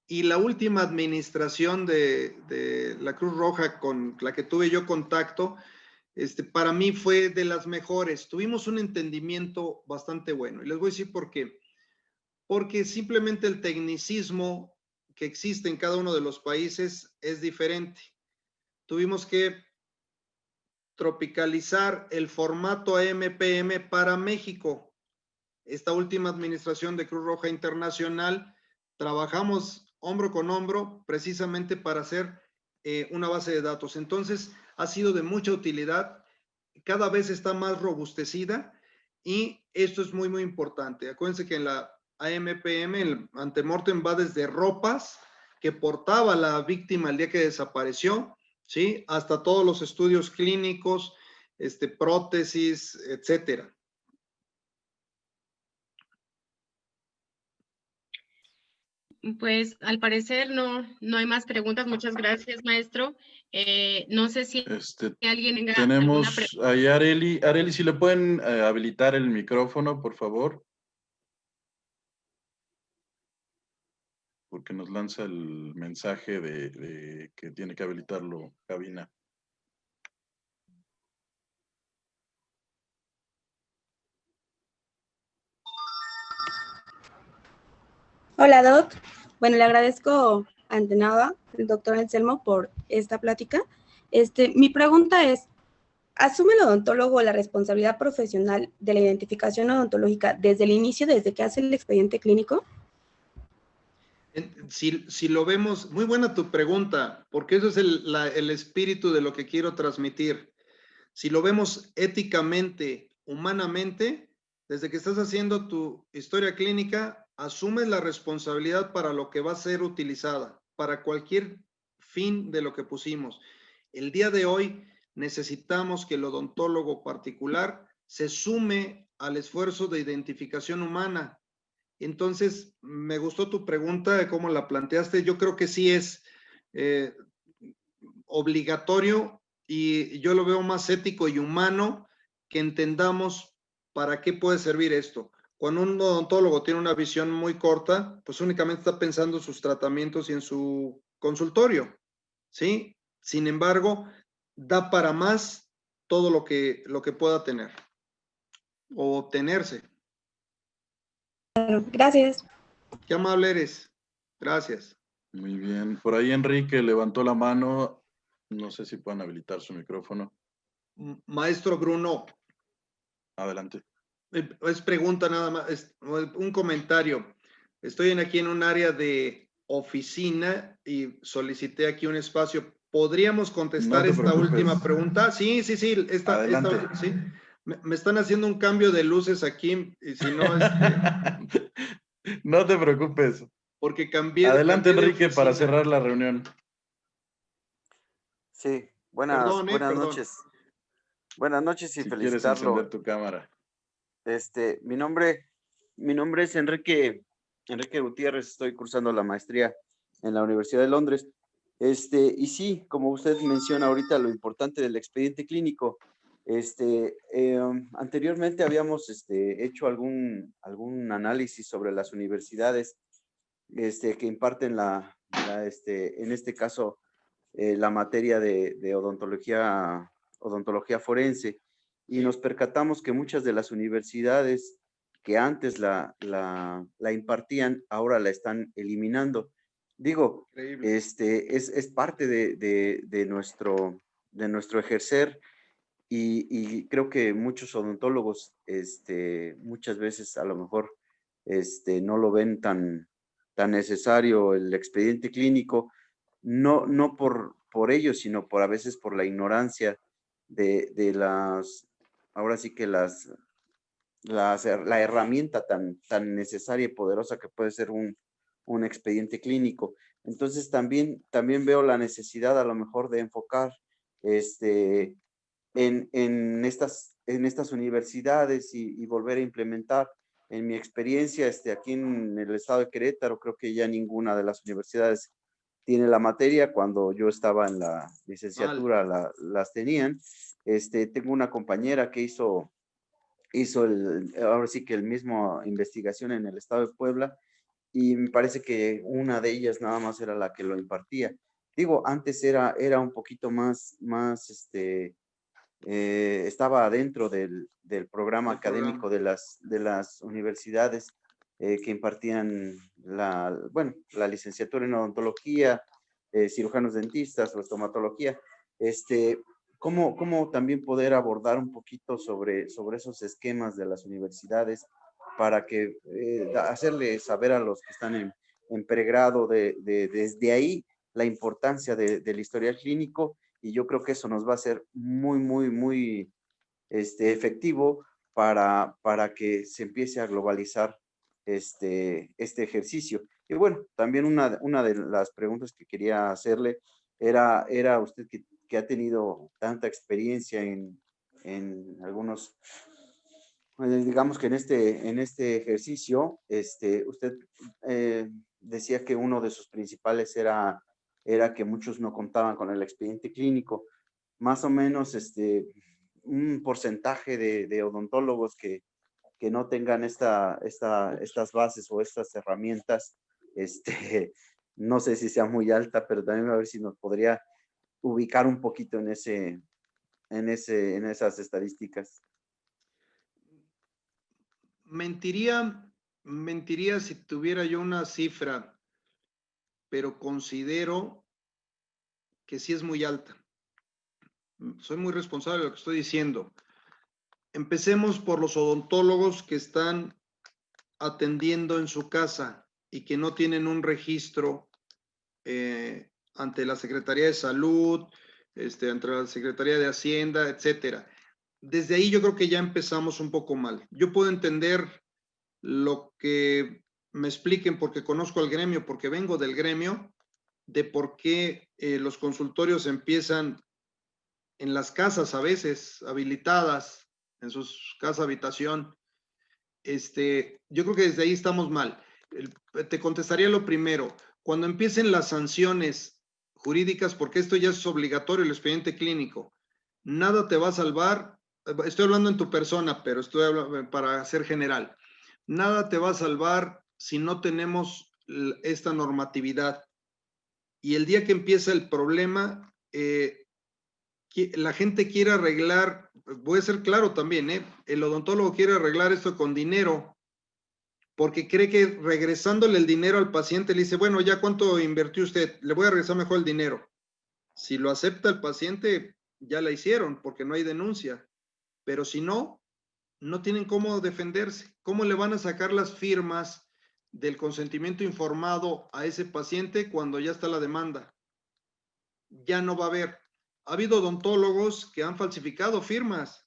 y la última administración de la Cruz Roja con la que tuve yo contacto, para mí fue de las mejores. Tuvimos un entendimiento bastante bueno. Y les voy a decir por qué. Porque simplemente el tecnicismo que existe en cada uno de los países es diferente. Tuvimos que tropicalizar el formato AMPM para México. Esta última administración de Cruz Roja Internacional, trabajamos hombro con hombro precisamente para hacer una base de datos. Entonces, ha sido de mucha utilidad, cada vez está más robustecida y esto es muy, muy importante. Acuérdense que en la AMPM el antemortem va desde ropas que portaba la víctima el día que desapareció, ¿sí? Hasta todos los estudios clínicos, prótesis, etcétera. Pues al parecer no hay más preguntas. Muchas gracias, maestro. No sé si alguien tenga alguna pregunta. Tenemos ahí a Areli. Areli, si le pueden habilitar el micrófono, por favor. Porque nos lanza el mensaje de que tiene que habilitarlo, cabina. Hola, Doc. Bueno, le agradezco ante nada al doctor Anselmo por esta plática. Mi pregunta es, ¿asume el odontólogo la responsabilidad profesional de la identificación odontológica desde el inicio, desde que hace el expediente clínico? Si lo vemos, muy buena tu pregunta, porque eso es el espíritu de lo que quiero transmitir. Si lo vemos éticamente, humanamente, desde que estás haciendo tu historia clínica, asumes la responsabilidad para lo que va a ser utilizada, para cualquier fin de lo que pusimos. El día de hoy necesitamos que el odontólogo particular se sume al esfuerzo de identificación humana. Entonces, me gustó tu pregunta de cómo la planteaste. Yo creo que sí es obligatorio y yo lo veo más ético y humano que entendamos para qué puede servir esto. Cuando un odontólogo tiene una visión muy corta, pues únicamente está pensando en sus tratamientos y en su consultorio, ¿sí? Sin embargo, da para más todo lo que pueda tener o obtenerse. Gracias. Qué amable eres. Gracias. Muy bien. Por ahí Enrique levantó la mano. No sé si pueden habilitar su micrófono. Maestro Bruno. Adelante. Es pregunta nada más, es un comentario. Estoy aquí en un área de oficina y solicité aquí un espacio. ¿Podríamos contestar esta última pregunta? Sí. Adelante. Sí. Me están haciendo un cambio de luces aquí y si no, No te preocupes. Porque cambié. Adelante, Enrique, para cerrar la reunión. Sí, buenas noches. Buenas noches y si felicitarlo. Quieres encender tu cámara. Mi nombre es Enrique Gutiérrez, estoy cursando la maestría en la Universidad de Londres. Y sí, como usted menciona ahorita, lo importante del expediente clínico. Anteriormente habíamos hecho algún análisis sobre las universidades que imparten en este caso, la materia de odontología forense, y nos percatamos que muchas de las universidades que antes la impartían, ahora la están eliminando. Digo, es parte de nuestro ejercer y creo que muchos odontólogos, muchas veces a lo mejor, no lo ven tan necesario el expediente clínico, no por ello, sino a veces por la ignorancia de las, ahora sí que la herramienta tan necesaria y poderosa que puede ser un expediente clínico. Entonces también veo la necesidad a lo mejor de enfocar en estas universidades y volver a implementar. En mi experiencia aquí en el estado de Querétaro, creo que ya ninguna de las universidades tiene la materia. Cuando yo estaba en la licenciatura las tenían. Tengo una compañera que hizo ahora sí que el mismo investigación en el estado de Puebla, y me parece que una de ellas nada más era la que lo impartía. Digo, antes era un poquito más estaba dentro del programa académico de las universidades que impartían la licenciatura en odontología, cirujanos dentistas o estomatología. ¿Cómo también poder abordar un poquito sobre esos esquemas de las universidades para que hacerle saber a los que están en pregrado desde ahí la importancia del historial clínico? Y yo creo que eso nos va a ser muy, muy, muy efectivo para que se empiece a globalizar este ejercicio. Y bueno, también una de las preguntas que quería hacerle era usted que ha tenido tanta experiencia en algunos, digamos que en este ejercicio, usted decía que uno de sus principales era que muchos no contaban con el expediente clínico. Más o menos un porcentaje de odontólogos que no tengan estas bases o estas herramientas, no sé si sea muy alta, pero también a ver si nos podría ubicar un poquito en esas estadísticas. Mentiría si tuviera yo una cifra, pero considero que sí es muy alta. Soy muy responsable de lo que estoy diciendo. Empecemos por los odontólogos que están atendiendo en su casa y que no tienen un registro ante la Secretaría de Salud, ante la Secretaría de Hacienda, etcétera. Desde ahí yo creo que ya empezamos un poco mal. Yo puedo entender lo que me expliquen porque conozco al gremio, porque vengo del gremio, de por qué los consultorios empiezan en las casas a veces habilitadas, en sus casas habitación. Yo creo que desde ahí estamos mal. Te contestaría lo primero. Cuando empiecen las sanciones jurídicas, porque esto ya es obligatorio, el expediente clínico, nada te va a salvar. Estoy hablando en tu persona, pero estoy hablando para ser general. Nada te va a salvar si no tenemos esta normatividad. Y el día que empieza el problema, la gente quiere arreglar, voy a ser claro también, el odontólogo quiere arreglar esto con dinero, porque cree que regresándole el dinero al paciente le dice, bueno, ya cuánto invirtió usted, le voy a regresar mejor el dinero. Si lo acepta el paciente, ya la hicieron, porque no hay denuncia. Pero si no, no tienen cómo defenderse. ¿Cómo le van a sacar las firmas del consentimiento informado a ese paciente cuando ya está la demanda? Ya no va a haber. Ha habido odontólogos que han falsificado firmas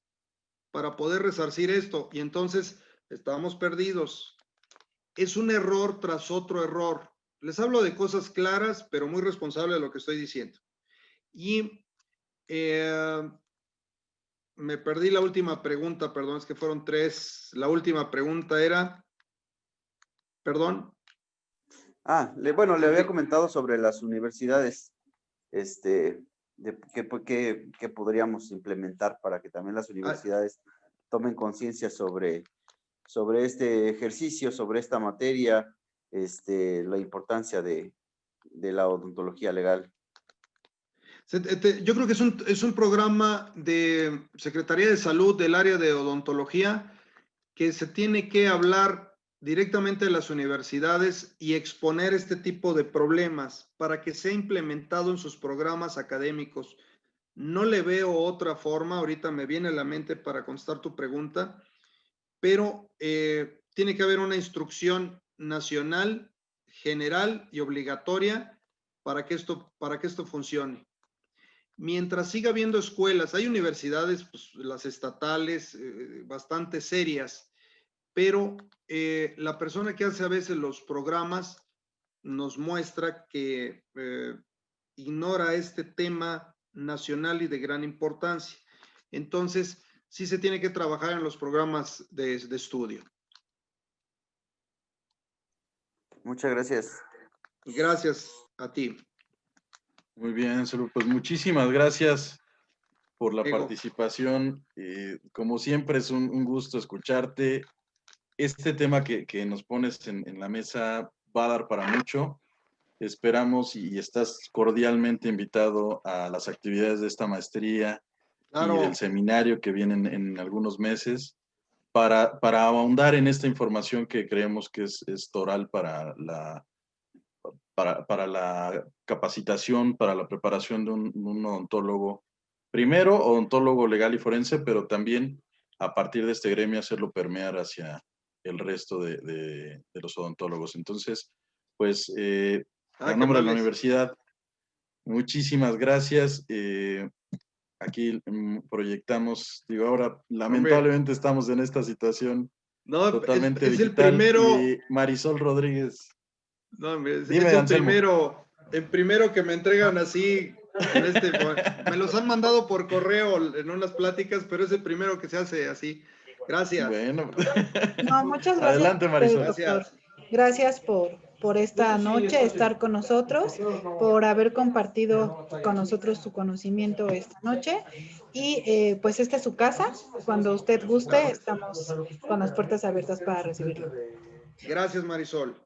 para poder resarcir esto y entonces estamos perdidos. Es un error tras otro error. Les hablo de cosas claras, pero muy responsable de lo que estoy diciendo. Y me perdí la última pregunta, perdón, es que fueron 3. La última pregunta era, perdón. Bueno, le había comentado sobre las universidades, qué podríamos implementar para que también las universidades tomen conciencia sobre este ejercicio, sobre esta materia, la importancia de la odontología legal. Yo creo que es un programa de Secretaría de Salud del área de odontología que se tiene que hablar directamente de las universidades y exponer este tipo de problemas para que sea implementado en sus programas académicos. No le veo otra forma, ahorita me viene a la mente para contestar tu pregunta, pero tiene que haber una instrucción nacional, general y obligatoria para que esto funcione. Mientras siga habiendo escuelas, hay universidades, pues, las estatales, bastante serias, pero la persona que hace a veces los programas nos muestra que ignora este tema nacional y de gran importancia. Entonces, sí se tiene que trabajar en los programas de estudio. Muchas gracias. Gracias a ti. Muy bien, Salud. Pues muchísimas gracias por la Diego. participación. Como siempre, es un gusto escucharte. Este tema que nos pones en la mesa va a dar para mucho. Esperamos y estás cordialmente invitado a las actividades de esta maestría Claro. y del seminario que vienen en algunos meses para ahondar en esta información que creemos que es toral para la capacitación, para la preparación de un odontólogo, primero odontólogo legal y forense, pero también a partir de este gremio hacerlo permear hacia el resto de los odontólogos. Entonces, pues, a nombre de la universidad, muchísimas gracias. Aquí proyectamos, digo, ahora lamentablemente estamos en esta situación totalmente es el digital. primero. Y Marisol Rodríguez. No, hombre, es Dime, el Anselmo. primero que me entregan así. Me los han mandado por correo en unas pláticas, pero es el primero que se hace así. Gracias. Bueno. No, muchas gracias. Adelante, Marisol. Doctor. Gracias por esta noche, estar con nosotros, por haber compartido con nosotros su conocimiento esta noche. Y pues esta es su casa. Cuando usted guste, estamos con las puertas abiertas para recibirlo. Gracias, Marisol.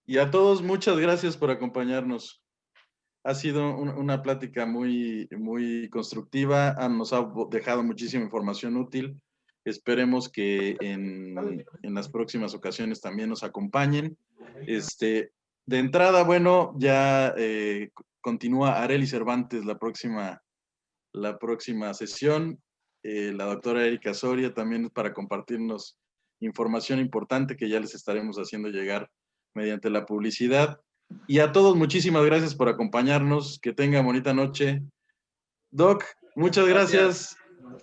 Y a todos, muchas gracias por acompañarnos. Ha sido una plática muy, muy constructiva. Nos ha dejado muchísima información útil. Esperemos que en las próximas ocasiones también nos acompañen. De entrada, bueno, ya continúa Arely Cervantes la próxima sesión. La doctora Erika Soria también para compartirnos información importante que ya les estaremos haciendo llegar mediante la publicidad. Y a todos, muchísimas gracias por acompañarnos. Que tengan bonita noche. Doc, muchas gracias.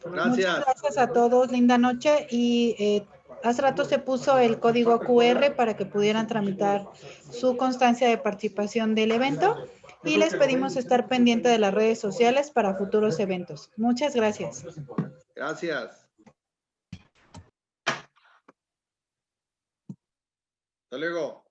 Muchas gracias a todos. Linda noche. Y hace rato se puso el código QR para que pudieran tramitar su constancia de participación del evento. Y les pedimos estar pendiente de las redes sociales para futuros eventos. Muchas gracias. Gracias. Hasta luego.